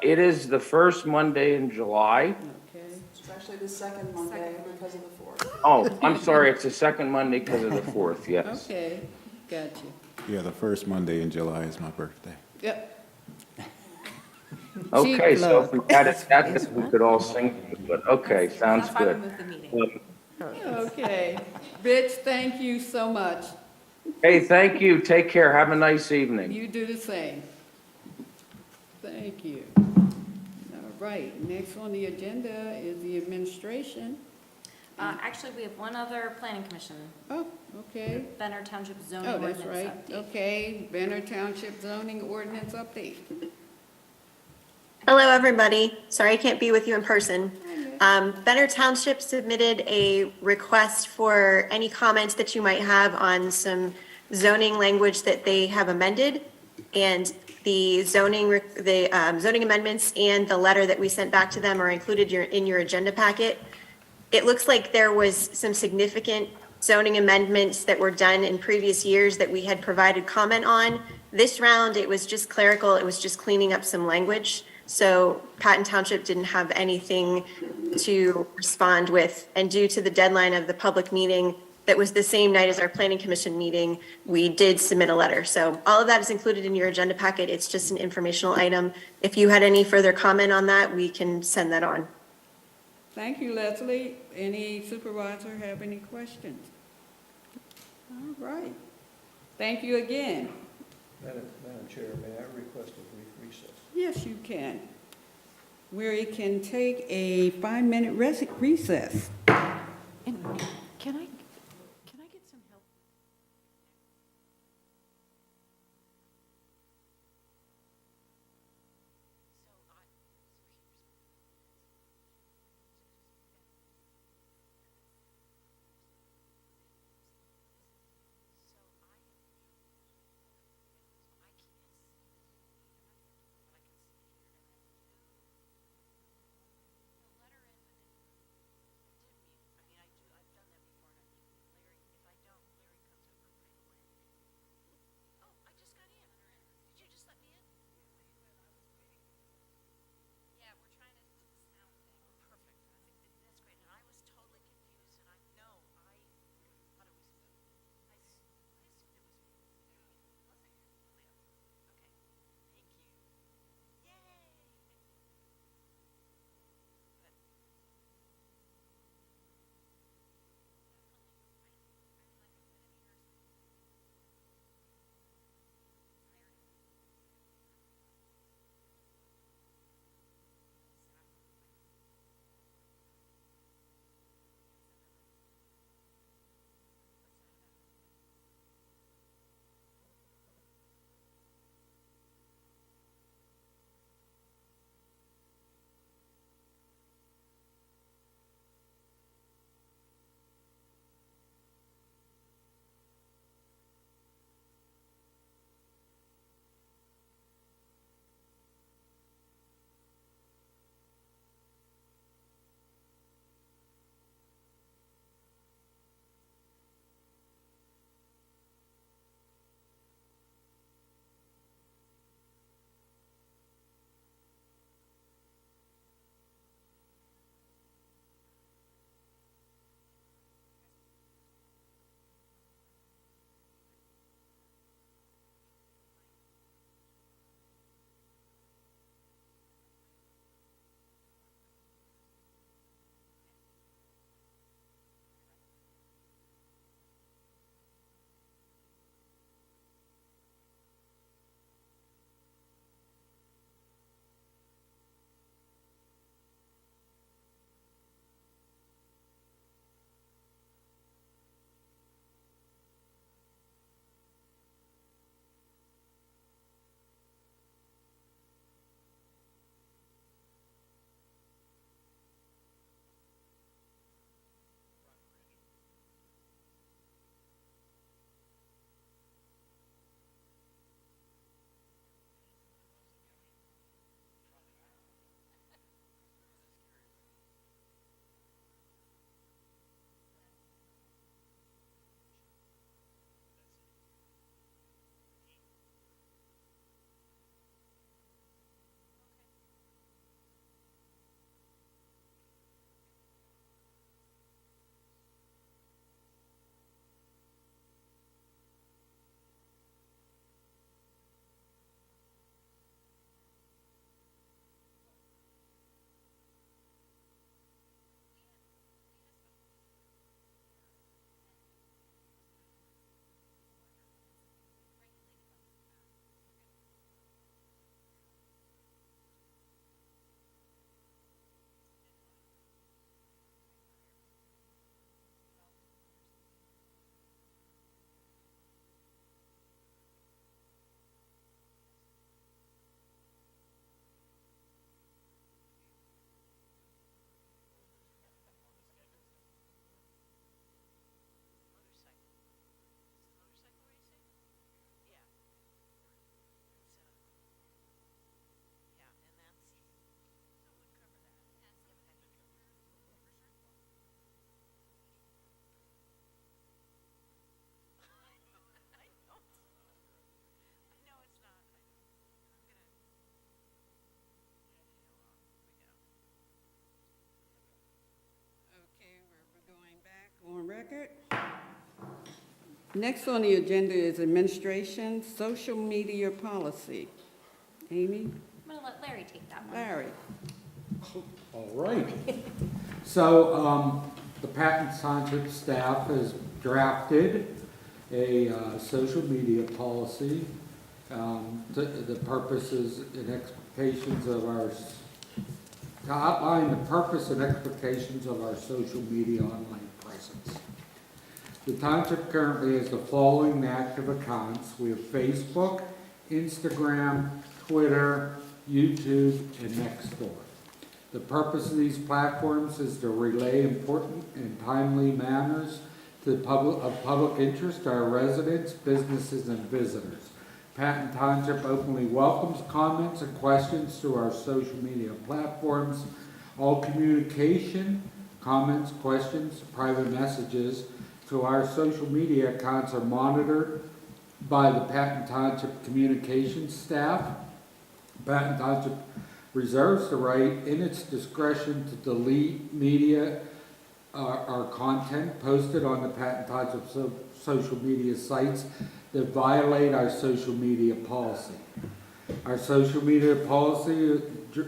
It is the first Monday in July. Okay. It's actually the second Monday because of the 4th. Oh, I'm sorry, it's the second Monday because of the 4th, yes. Okay, got you. Yeah, the first Monday in July is my birthday. Yep. Okay, Cheap so plug. if we had it that, then we could all sing, but okay, sounds good. Okay. Rich, thank you so much. Hey, thank you, take care, have a nice evening. You do the same. Thank you. All right, next on the agenda is the administration. Actually, we have one other planning commission, Oh, okay. Benner Township zoning Oh, ordinance that's right. update. Okay, Banner Township zoning ordinance update. Hello, everybody. Sorry I can't be with you in person. Benner Township submitted a request for any comments that you might have on some zoning language that they have amended. And the zoning amendments and the letter that we sent back to them are included in your agenda packet. It looks like there was some significant zoning amendments that were done in previous years that we had provided comment on. This round, it was just clerical. It was just cleaning up some language. So Patton Township didn't have anything to respond with. And due to the deadline of the public meeting that was the same night as our planning commission meeting, we did submit a letter. So all of that is included in your agenda packet. It's just an informational item. If you had any further comment on that, we can send that on. Thank you, Leslie. Any supervisor have any questions? All right. Thank you again. Madam Chair, may I request a brief recess? Yes, you can. We can take a 5-minute recess. And can I get some help? Next on the agenda is administration, social media policy. Amy? I'm going to let Larry take that one. Larry? All right. So, the Patton Township staff has drafted a social media policy. The purposes and expectations of to outline the purpose and expectations of our social media online presence. The township currently has the following active accounts. We have Facebook, Instagram, Twitter, YouTube, and Nextdoor. The purpose of these platforms is to relay important and timely matters of public interest to our residents, businesses, and visitors. Patton Township openly welcomes comments and questions through our social media platforms. All communication, comments, questions, private messages to our social media accounts are monitored by the Patton Township communications staff. Patton Township reserves the right in its discretion to delete media or content posted on the Patton Township social media sites that violate our social media policy. Our social media policy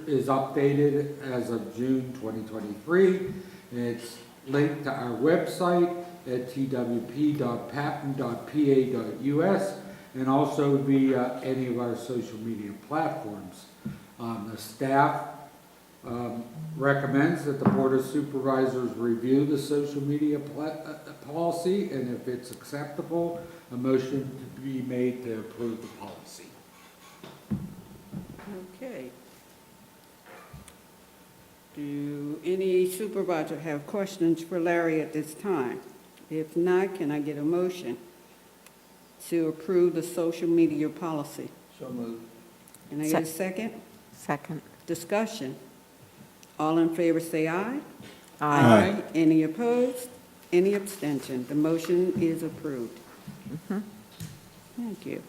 is updated as of June 2023, and it's linked to our website at twp.patton.pa.us and also via any of our social media platforms. The staff recommends that the Board of Supervisors review the social media policy, and if it's acceptable, a motion to be made to approve the policy. Okay. Do any supervisor have questions for Larry at this time? If not, can I get a motion to approve the social media policy? So moved. Can I get a second? Second. Discussion. All in favor say aye. Aye. Any opposed? Any abstention? The motion is approved. Thank you.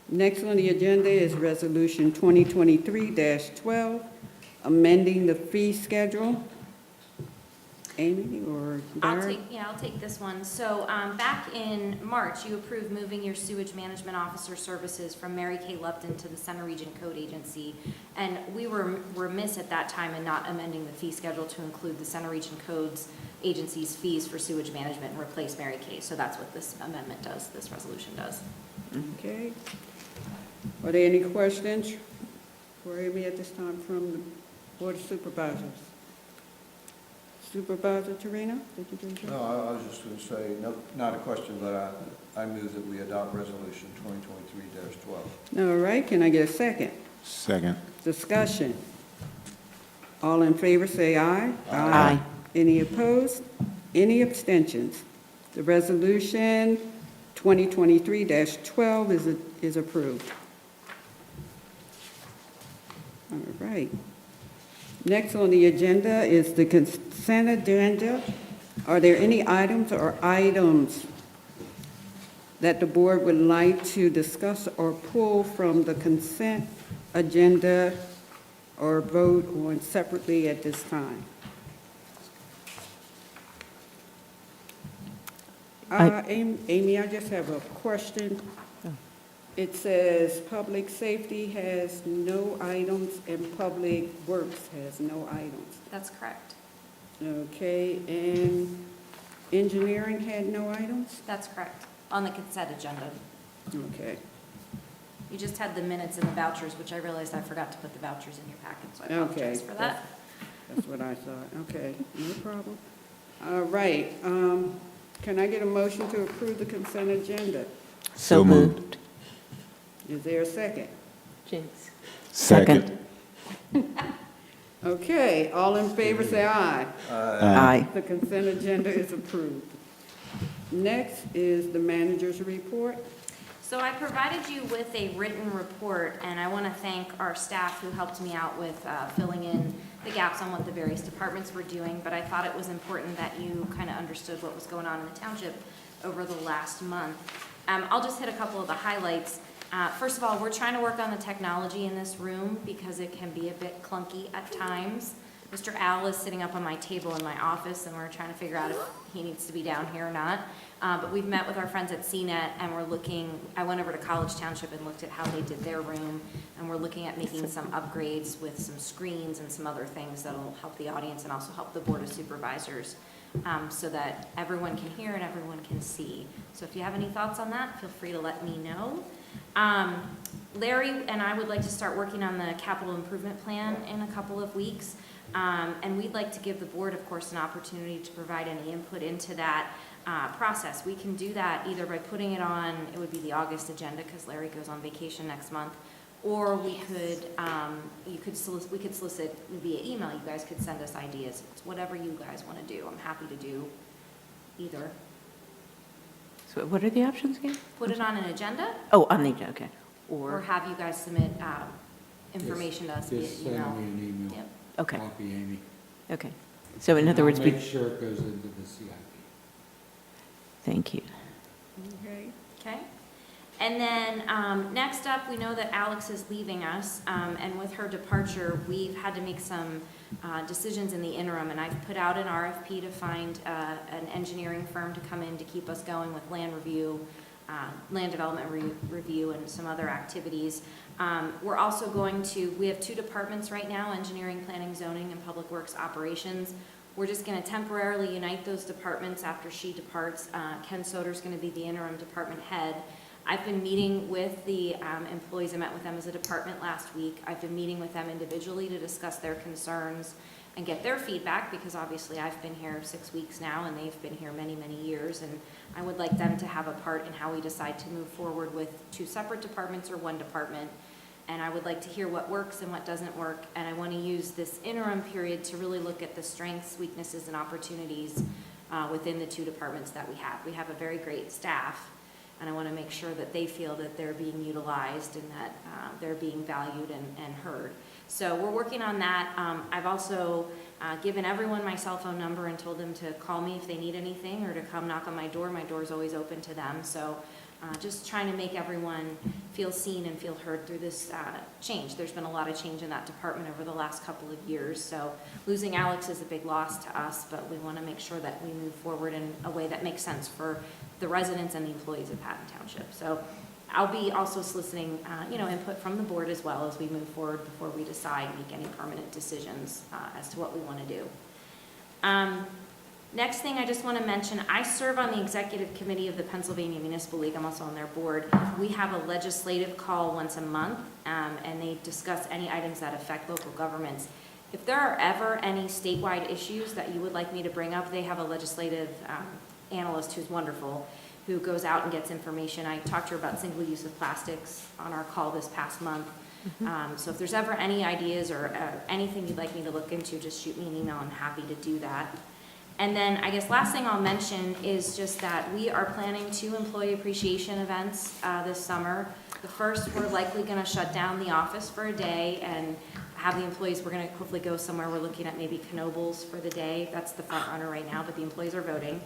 Next on the agenda is Resolution 2023-12, amending the fee schedule. Amy or Barry? I'll take this one. So back in March, you approved moving your sewage management officer services from Mary Kay Lupton to the Center Region Code Agency. And we were remiss at that time in not amending the fee schedule to include the Center Region Codes Agency's fees for sewage management and replace Mary Kay. So that's what this amendment does, this resolution does. Okay. Are there any questions for Amy at this time from the Board of Supervisors? Supervisor Torino, did you do that? No, I was just going to say, no, not a question, but I move that we adopt Resolution 2023-12. All right, can I get a second? Second. Discussion. All in favor say aye. Aye. Any opposed? Any abstentions? The resolution 2023-12 is approved. All right. Next on the agenda is the consent agenda. Are there any items that the board would like to discuss or pull from the consent agenda or vote on separately at this time? Amy, I just have a question. It says public safety has no items and public works has no items. That's correct. Okay, and engineering had no items? That's correct. On the consent agenda. Okay. You just had the minutes and the vouchers, which I realized I forgot to put the vouchers in your packet, so I Okay. apologize for that. That's what I thought. Okay, no problem. All right, can I get a motion to approve the consent agenda? So moved. Is there a second? Jinx. Second. Okay, all in favor say aye. Aye. The consent agenda is approved. Next is the manager's report. So I provided you with a written report, and I want to thank our staff who helped me out with filling in the gaps on what the various departments were doing, but I thought it was important that you kind of understood what was going on in the township over the last month. I'll just hit a couple of the highlights. First of all, we're trying to work on the technology in this room because it can be a bit clunky at times. Mr. Al is sitting up on my table in my office, and we're trying to figure out if he needs to be down here or not. But we've met with our friends at CNET, and we're looking, I went over to College Township and looked at how they did their room, and we're looking at making some upgrades with some screens and some other things that'll help the audience and also help the Board of Supervisors, so that everyone can hear and everyone can see. So if you have any thoughts on that, feel free to let me know. Larry and I would like to start working on the capital improvement plan in a couple of weeks. And we'd like to give the board, of course, an opportunity to provide any input into that process. We can do that either by putting it on, it would be the August agenda because Larry goes on vacation next month, or we could, we could solicit via email. You guys could send us ideas. It's whatever you guys want to do. I'm happy to do either. So what are the options again? Put it on an agenda, Oh, on the agenda, okay. or have you guys submit information to us via Just send email. me an email. Yep. Okay, Copy Amy. okay. So in other I'll words, make sure it goes into the CIP. thank you. Okay. Okay. And then next up, we know that Alex is leaving us, and with her departure, we've had to make some decisions in the interim, and I've put out an RFP to find an engineering firm to come in to keep us going with land review, land development review, and some other activities. We're also going to, we have 2 departments right now, engineering, planning, zoning, and public works operations. We're just going to temporarily unite those departments after she departs. Ken Soder's going to be the interim department head. I've been meeting with the employees. I met with them as a department last week. I've been meeting with them individually to discuss their concerns and get their feedback, because obviously I've been here 6 weeks now and they've been here many, many years, and I would like them to have a part in how we decide to move forward with 2 separate departments or 1 department. And I would like to hear what works and what doesn't work, and I want to use this interim period to really look at the strengths, weaknesses, and opportunities within the 2 departments that we have. We have a very great staff, and I want to make sure that they feel that they're being utilized and that they're being valued and heard. So we're working on that. I've also given everyone my cell phone number and told them to call me if they need anything or to come knock on my door. My door's always open to them. So just trying to make everyone feel seen and feel heard through this change. There's been a lot of change in that department over the last couple of years. So losing Alex is a big loss to us, but we want to make sure that we move forward in a way that makes sense for the residents and the employees of Patton Township. So I'll be also soliciting, input from the board as well as we move forward before we decide, make any permanent decisions as to what we want to do. Next thing I just want to mention, I serve on the executive committee of the Pennsylvania Municipal League. I'm also on their board. We have a legislative call once a month, and they discuss any items that affect local governments. If there are ever any statewide issues that you would like me to bring up, they have a legislative analyst who's wonderful, who goes out and gets information. I talked to her about single use of plastics on our call this past month. So if there's ever any ideas or anything you'd like me to look into, just shoot me an email. I'm happy to do that. And then I guess last thing I'll mention is just that we are planning 2 employee appreciation events this summer. The first, we're likely going to shut down the office for a day and have the employees, we're going to hopefully go somewhere. We're looking at maybe Knoebels for the day. That's the front runner right now, but the employees are voting.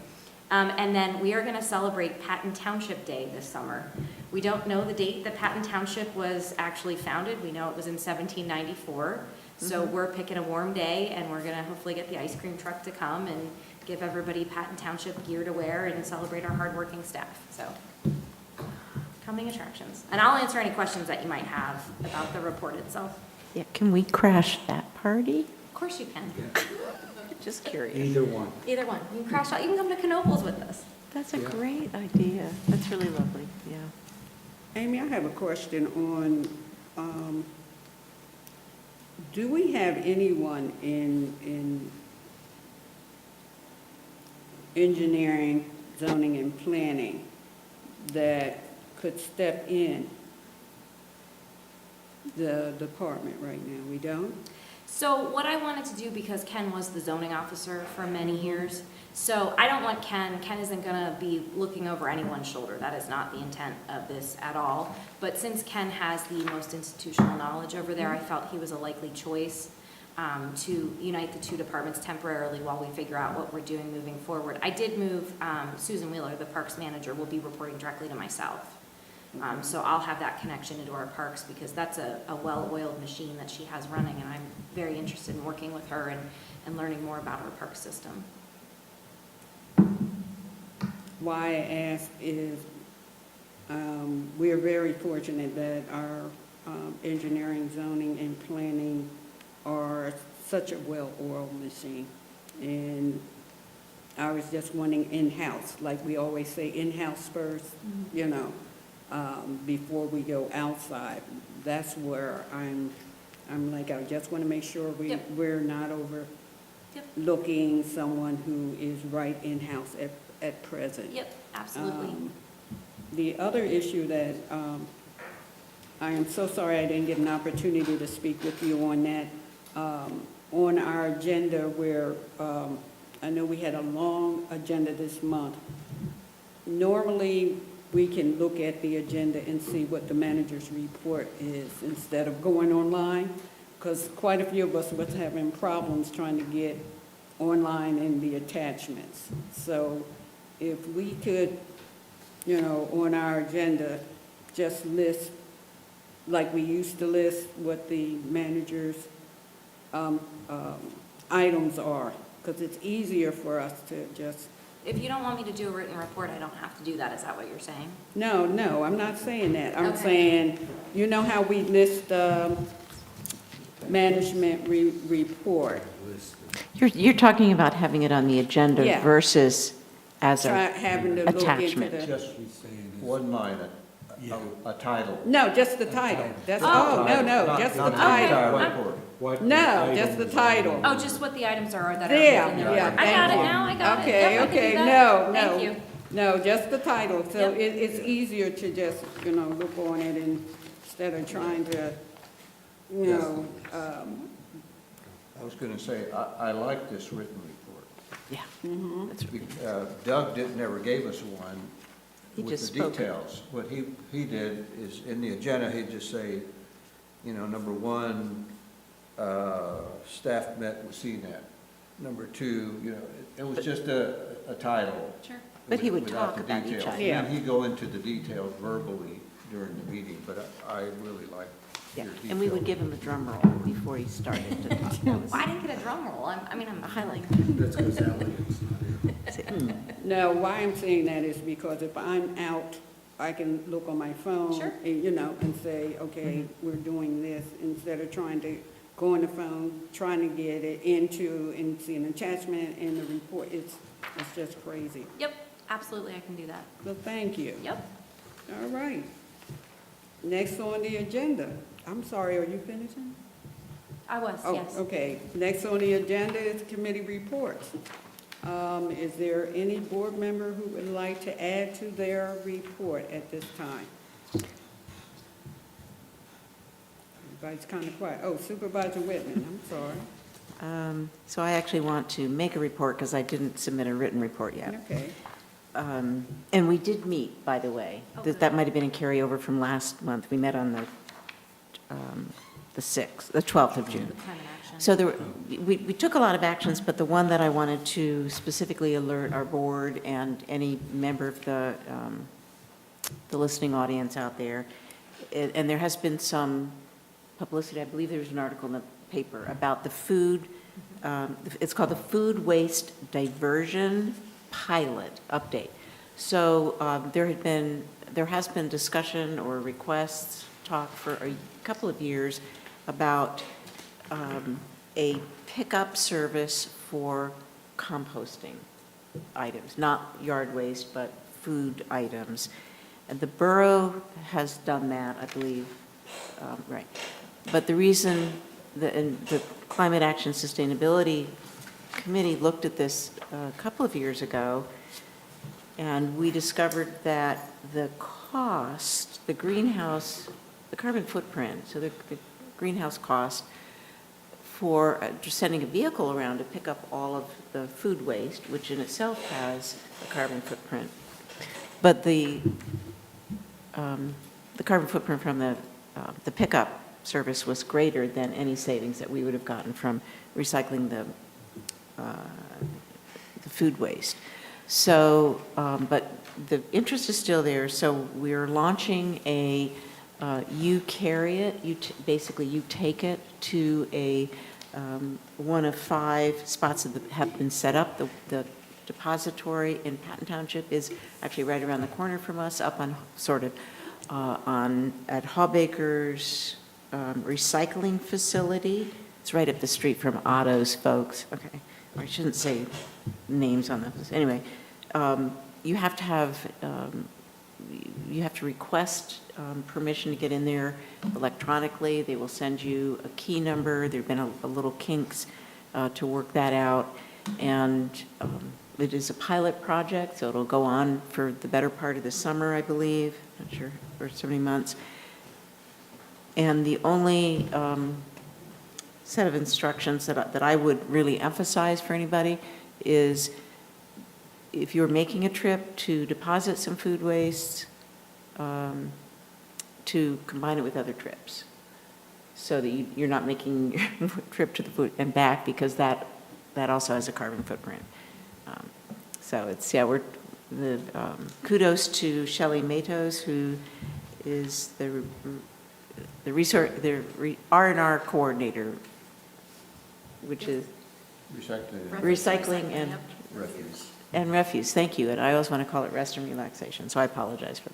And then we are going to celebrate Patton Township Day this summer. We don't know the date that Patton Township was actually founded. We know it was in 1794. So we're picking a warm day, and we're going to hopefully get the ice cream truck to come and give everybody Patton Township gear to wear and celebrate our hardworking staff. So coming attractions. And I'll answer any questions that you might have about the report itself. Yeah, can we crash that party? Of course you can. Just curious. Either one. Either one. You can crash out. You can come to Knoebels with us. That's a Yeah. great idea. That's really lovely, yeah. Amy, I have a question on, do we have anyone in engineering, zoning, and planning that could step in the department right now? We don't? So what I wanted to do, because Ken was the zoning officer for many years, so I don't want Ken isn't gonna be looking over anyone's shoulder. That is not the intent of this at all. But since Ken has the most institutional knowledge over there, I felt he was a likely choice to unite the 2 departments temporarily while we figure out what we're doing moving forward. I did move, Susan Wheeler, the parks manager, will be reporting directly to myself. So I'll have that connection into our parks because that's a well-oiled machine that she has running, and I'm very interested in working with her and learning more about our park system. Why I ask is, we are very fortunate that our engineering, zoning, and planning are such a well-oiled machine. And I was just wanting in-house, like we always say, in-house first, you know, before we go outside. That's where I'm like, I just want to make sure we're not overlooking someone who is right in-house at present. Yep, absolutely. The other issue that, I am so sorry I didn't get an opportunity to speak with you on that, on our agenda where, I know we had a long agenda this month. Normally, we can look at the agenda and see what the manager's report is instead of going online, because quite a few of us was having problems trying to get online in the attachments. So if we could, you know, on our agenda, just list, like we used to list, what the manager's items are, because it's easier for us to just, If you don't want me to do a written report, I don't have to do that. Is that what you're saying? no, I'm not saying that. I'm Okay. saying, you know how we list management report? You're talking about having it on the agenda Yeah. versus as Try a having to look into attachment. the, Just she's saying is. One line, a title. no, just the title. That's, Oh. no, just the Not title. report. What No, the just the items title. Oh, just what the items are that are There, within the yeah, report. I got it thank you. now, I got it. Okay, Yep, I can do okay, that. no, Thank you. No, just the title, so Yep. it's easier to just, you know, look on it instead of trying to, you know, I was going to say, I like this written report. Yeah. That's Doug never gave us one He with just the spoke it. details. What he did is, in the agenda, he'd just say, you know, number one, staff met with CNET. Number two, you know, it was just a title. Sure. But he would without talk the about each details. item. Yeah. And he'd go into the details verbally during the meeting, but I really like Yeah, your detail. and we would give him a drum roll before he started to talk. That was- Well, I didn't get a drum roll. I'm I like That's because Elliot's not here. no, why I'm saying that is because if I'm out, I can look on my phone. Sure. And, you know, and say, okay, we're doing this, instead of trying to go on the phone, trying to get it into, and see an attachment in the report, it's just crazy. Yep, absolutely, I can do that. So thank you. Yep. All right. Next on the agenda, I'm sorry, are you finishing? I was, Oh, yes. okay. Next on the agenda is committee reports. Is there any board member who would like to add to their report at this time? Everybody's kind of quiet. Oh, Supervisor Whitman, I'm sorry. So I actually want to make a report because I didn't submit a written report yet. Okay. And we did meet, by the way. Oh, That good. that might have been a carryover from last month. We met on the 6th, the 12th of June. Climate action. So there, we took a lot of actions, but the one that I wanted to specifically alert our board and any member of the listening audience out there, and there has been some publicity, I believe there was an article in the paper about the food, it's called the Food Waste Diversion Pilot Update. So there has been discussion or requests, talk for a couple of years about a pickup service for composting items, not yard waste, but food items. And the borough has done that, I believe, right. But the reason, the Climate Action Sustainability Committee looked at this a couple of years ago, and we discovered that the cost, the greenhouse, the carbon footprint, so the greenhouse cost for just sending a vehicle around to pick up all of the food waste, which in itself has a carbon footprint. But the carbon footprint from the pickup service was greater than any savings that we would have gotten from recycling the food waste. So, but the interest is still there, so we're launching a, you carry it, basically you take it to a, one of 5 spots that have been set up. The depository in Patton Township is actually right around the corner from us, up on, sort of, at Hawbaker's recycling facility. It's right up the street from Otto's folks. Okay, I shouldn't say names on those. Anyway, you have to have, you have to request permission to get in there electronically. They will send you a key number. There've been a little kinks to work that out. And it is a pilot project, so it'll go on for the better part of the summer, I believe. Not sure, or so many months. And the only set of instructions that I would really emphasize for anybody is if you're making a trip to deposit some food waste, to combine it with other trips so that you're not making your trip to the food and back, because that also has a carbon footprint. So it's, yeah, kudos to Shelley Matos, who is the R&R coordinator, which is recycling and refuse. Thank you. And I always want to call it rest and relaxation, so I apologize for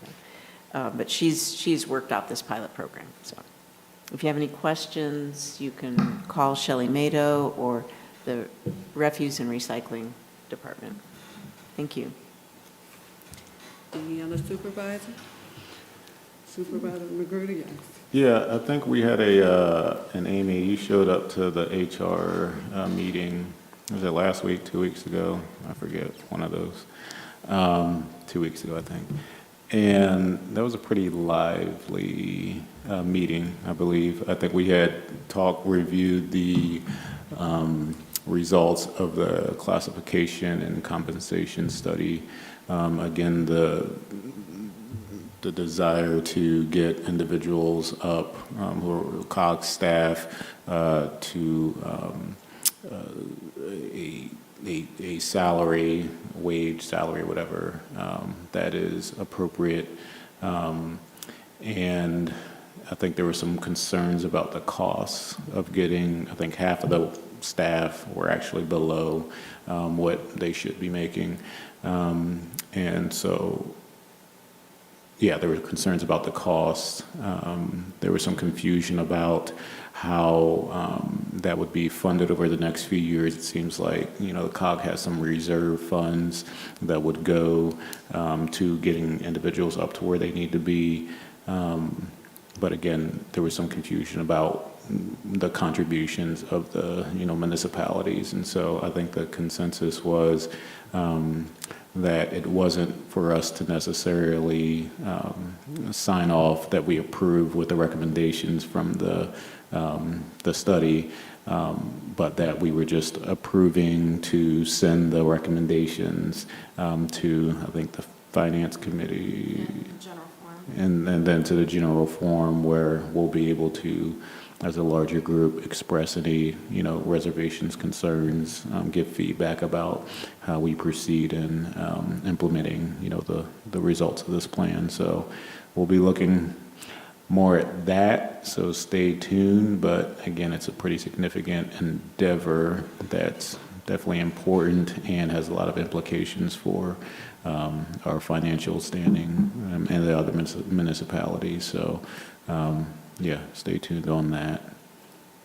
that. But she's worked out this pilot program. So if you have any questions, you can call Shelley Mato or the Refuse and Recycling Department. Thank you. Any other supervisor? Supervisor Magruder, yes. Yeah, I think we had and Amy, you showed up to the HR meeting, was it last week, 2 weeks ago? I forget, one of those. 2 weeks ago, I think. And that was a pretty lively meeting, I believe. I think we had reviewed the results of the classification and compensation study. Again, the desire to get individuals up who are COG staff to a salary, wage, salary, whatever, that is appropriate. And I think there were some concerns about the costs of getting, I think half of the staff were actually below what they should be making. And so, yeah, there were concerns about the cost. There was some confusion about how that would be funded over the next few years. It seems like, the COG has some reserve funds that would go to getting individuals up to where they need to be. But again, there was some confusion about the contributions of the, municipalities. And so I think the consensus was that it wasn't for us to necessarily sign off that we approve with the recommendations from the study, but that we were just approving to send the recommendations to, I think, the Finance Committee. General forum. And then to the general forum, where we'll be able to, as a larger group, express any, reservations, concerns, give feedback about how we proceed in implementing, the results of this plan. So we'll be looking more at that, so stay tuned. But again, it's a pretty significant endeavor that's definitely important and has a lot of implications for our financial standing and the other municipalities. So yeah, stay tuned on that.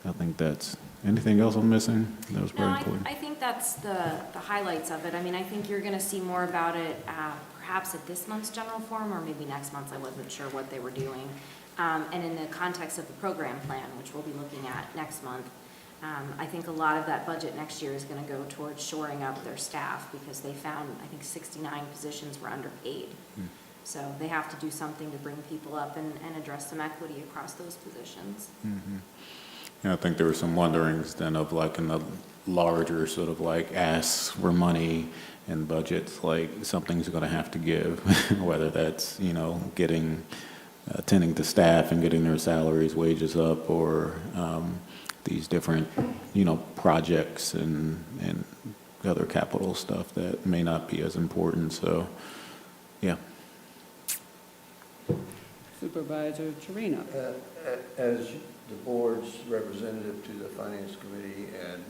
I think that's, anything else I'm missing? That was very important. I think that's the highlights of it. I mean, I think you're going to see more about it perhaps at this month's general forum or maybe next month's. I wasn't sure what they were doing. And in the context of the program plan, which we'll be looking at next month, I think a lot of that budget next year is going to go towards shoring up their staff, because they found, I think, 69 positions were underpaid. So they have to do something to bring people up and address some equity across those positions. Yeah, I think there were some wonderings then of like in the larger sort of like asks for money and budgets, like something's going to have to give, whether that's, getting, attending to staff and getting their salaries, wages up, or these different, projects and other capital stuff that may not be as important, so, yeah. Supervisor Torino. As the board's representative to the Finance Committee, and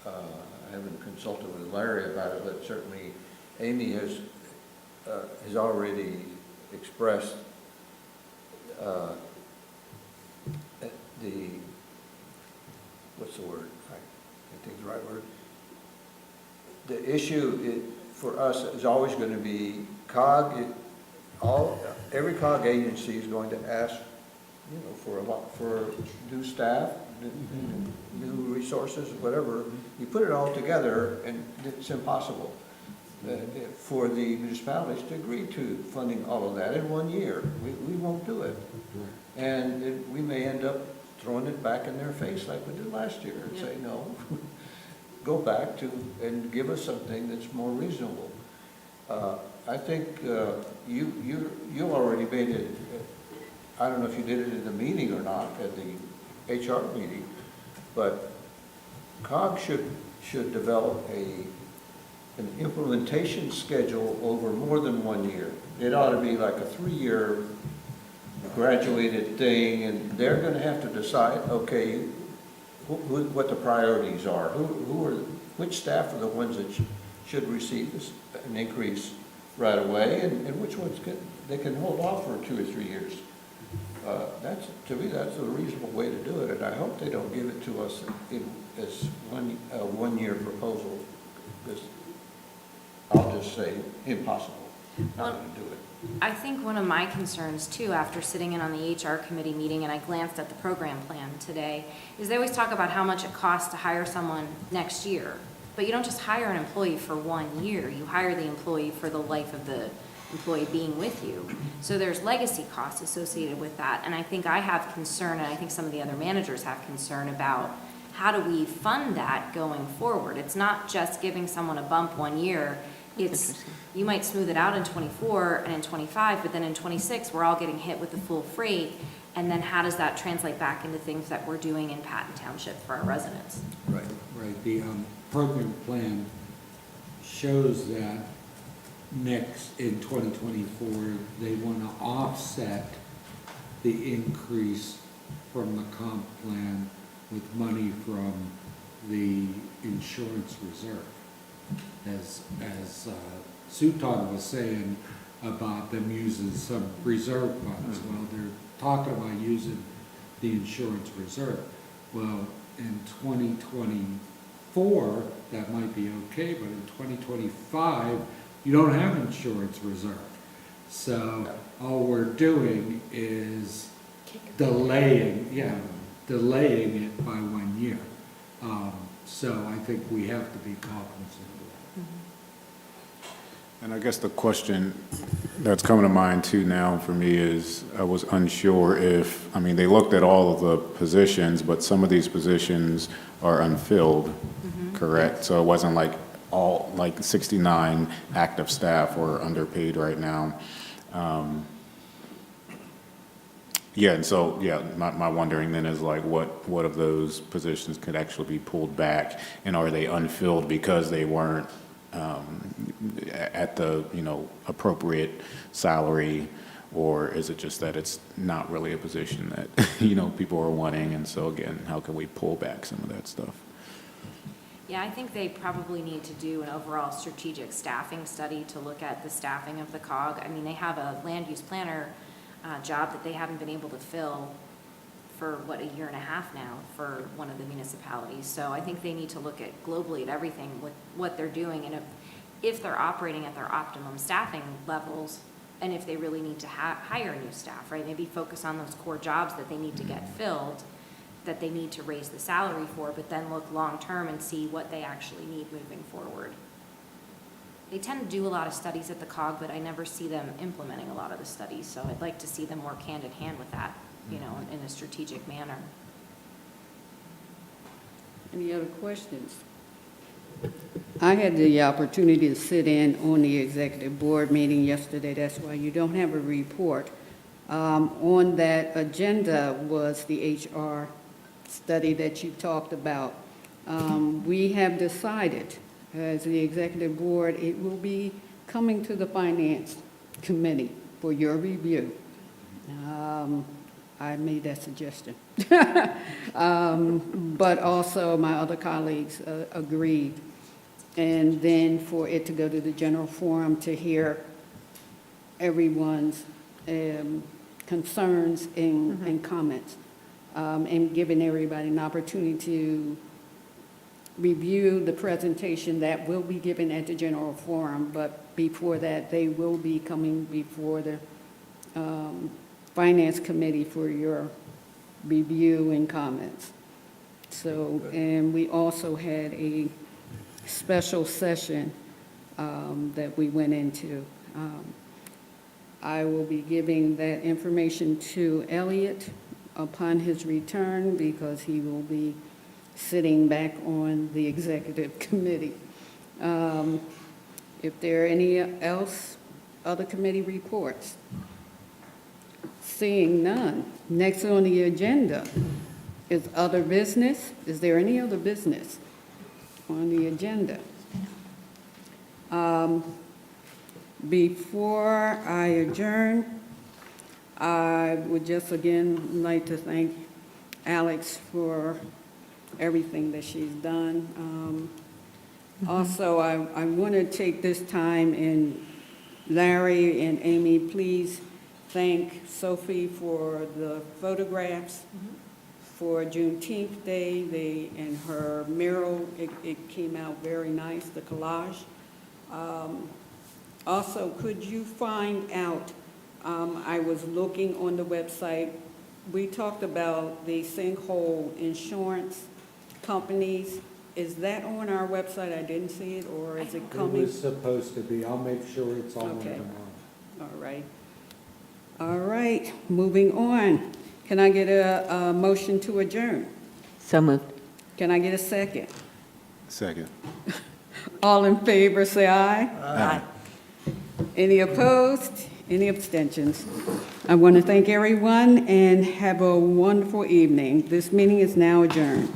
I haven't consulted with Larry about it, but certainly Amy has already expressed what's the word? I can't think of the right word. The issue for us is always going to be COG. Every COG agency is going to ask, for new staff, new resources, whatever. You put it all together, and it's impossible for the municipalities to agree to funding all of that in 1 year. We won't do it. And we may end up throwing it back in their face like we did last year and say, no, go back to and give us something that's more reasonable. I think you already made it, I don't know if you did it in the meeting or not, at the HR meeting, but COG should develop an implementation schedule over more than 1 year. It ought to be like a 3-year graduated thing, and they're going to have to decide, okay, what the priorities are. Which staff are the ones that should receive an increase right away, and which ones they can hold off for 2 or 3 years. To me, that's a reasonable way to do it, and I hope they don't give it to us as a 1-year proposal, because I'll just say impossible. Not going to do it. I think one of my concerns too, after sitting in on the HR committee meeting, and I glanced at the program plan today, is they always talk about how much it costs to hire someone next year. But you don't just hire an employee for 1 year, you hire the employee for the life of the employee being with you. So there's legacy costs associated with that. And I think I have concern, and I think some of the other managers have concern about how do we fund that going forward? It's not just giving someone a bump 1 year. It's, you might smooth it out in 24 and in 25, but then in 26, we're all getting hit with the full freight. And then how does that translate back into things that we're doing in Patton Township for our residents? Right. The program plan shows that next, in 2024, they want to offset the increase from the comp plan with money from the insurance reserve. As Suton was saying about them using some reserve funds, well, they're talking about using the insurance reserve. Well, in 2024, that might be okay, but in 2025, you don't have insurance reserve. So all we're doing is delaying it by 1 year. So I think we have to be cognizant of that. And I guess the question that's coming to mind too now for me is, I was unsure if, they looked at all of the positions, but some of these positions are unfilled, correct? So it wasn't like 69 active staff or underpaid right now. My wondering then is like, what of those positions could actually be pulled back, and are they unfilled because they weren't at the appropriate salary, or is it just that it's not really a position that people are wanting, and so again, how can we pull back some of that stuff? Yeah, I think they probably need to do an overall strategic staffing study to look at the staffing of the COG. They have a land use planner job that they haven't been able to fill for, a year and a half now for one of the municipalities. So I think they need to look at globally at everything with what they're doing, and if they're operating at their optimum staffing levels, and if they really need to hire new staff, right? Maybe focus on those core jobs that they need to get filled, that they need to raise the salary for, but then look long-term and see what they actually need moving forward. They tend to do a lot of studies at the COG, but I never see them implementing a lot of the studies, so I'd like to see them work hand in hand with that, in a strategic manner. Any other questions? I had the opportunity to sit in on the executive board meeting yesterday. That's why you don't have a report. On that agenda was the HR study that you talked about. We have decided as the executive board, it will be coming to the finance committee for your review. I made that suggestion. But also my other colleagues agreed. And then for it to go to the general forum to hear everyone's concerns and comments, and giving everybody an opportunity to review the presentation that will be given at the general forum, but before that, they will be coming before the Finance Committee for your review and comments. So, and we also had a special session that we went into. I will be giving that information to Elliot upon his return because he will be sitting back on the executive committee. If there are any other committee reports? Seeing none. Next on the agenda is other business. Is there any other business on the agenda? Before I adjourn, I would just again like to thank Alex for everything that she's done. Also, I want to take this time, and Larry and Amy, please thank Sophie for the photographs for Juneteenth Day. And her mural, it came out very nice, the collage. Also, could you find out, I was looking on the website, we talked about the sinkhole insurance companies. Is that on our website? I didn't see it, or is it coming? It was supposed to be. I'll make sure it's on Okay. tomorrow. All right. All right, moving on. Can I get a motion to adjourn? So moved. Can I get a second? Second. All in favor, say aye. Aye. Any opposed? Any abstentions? I want to thank everyone and have a wonderful evening. This meeting is now adjourned.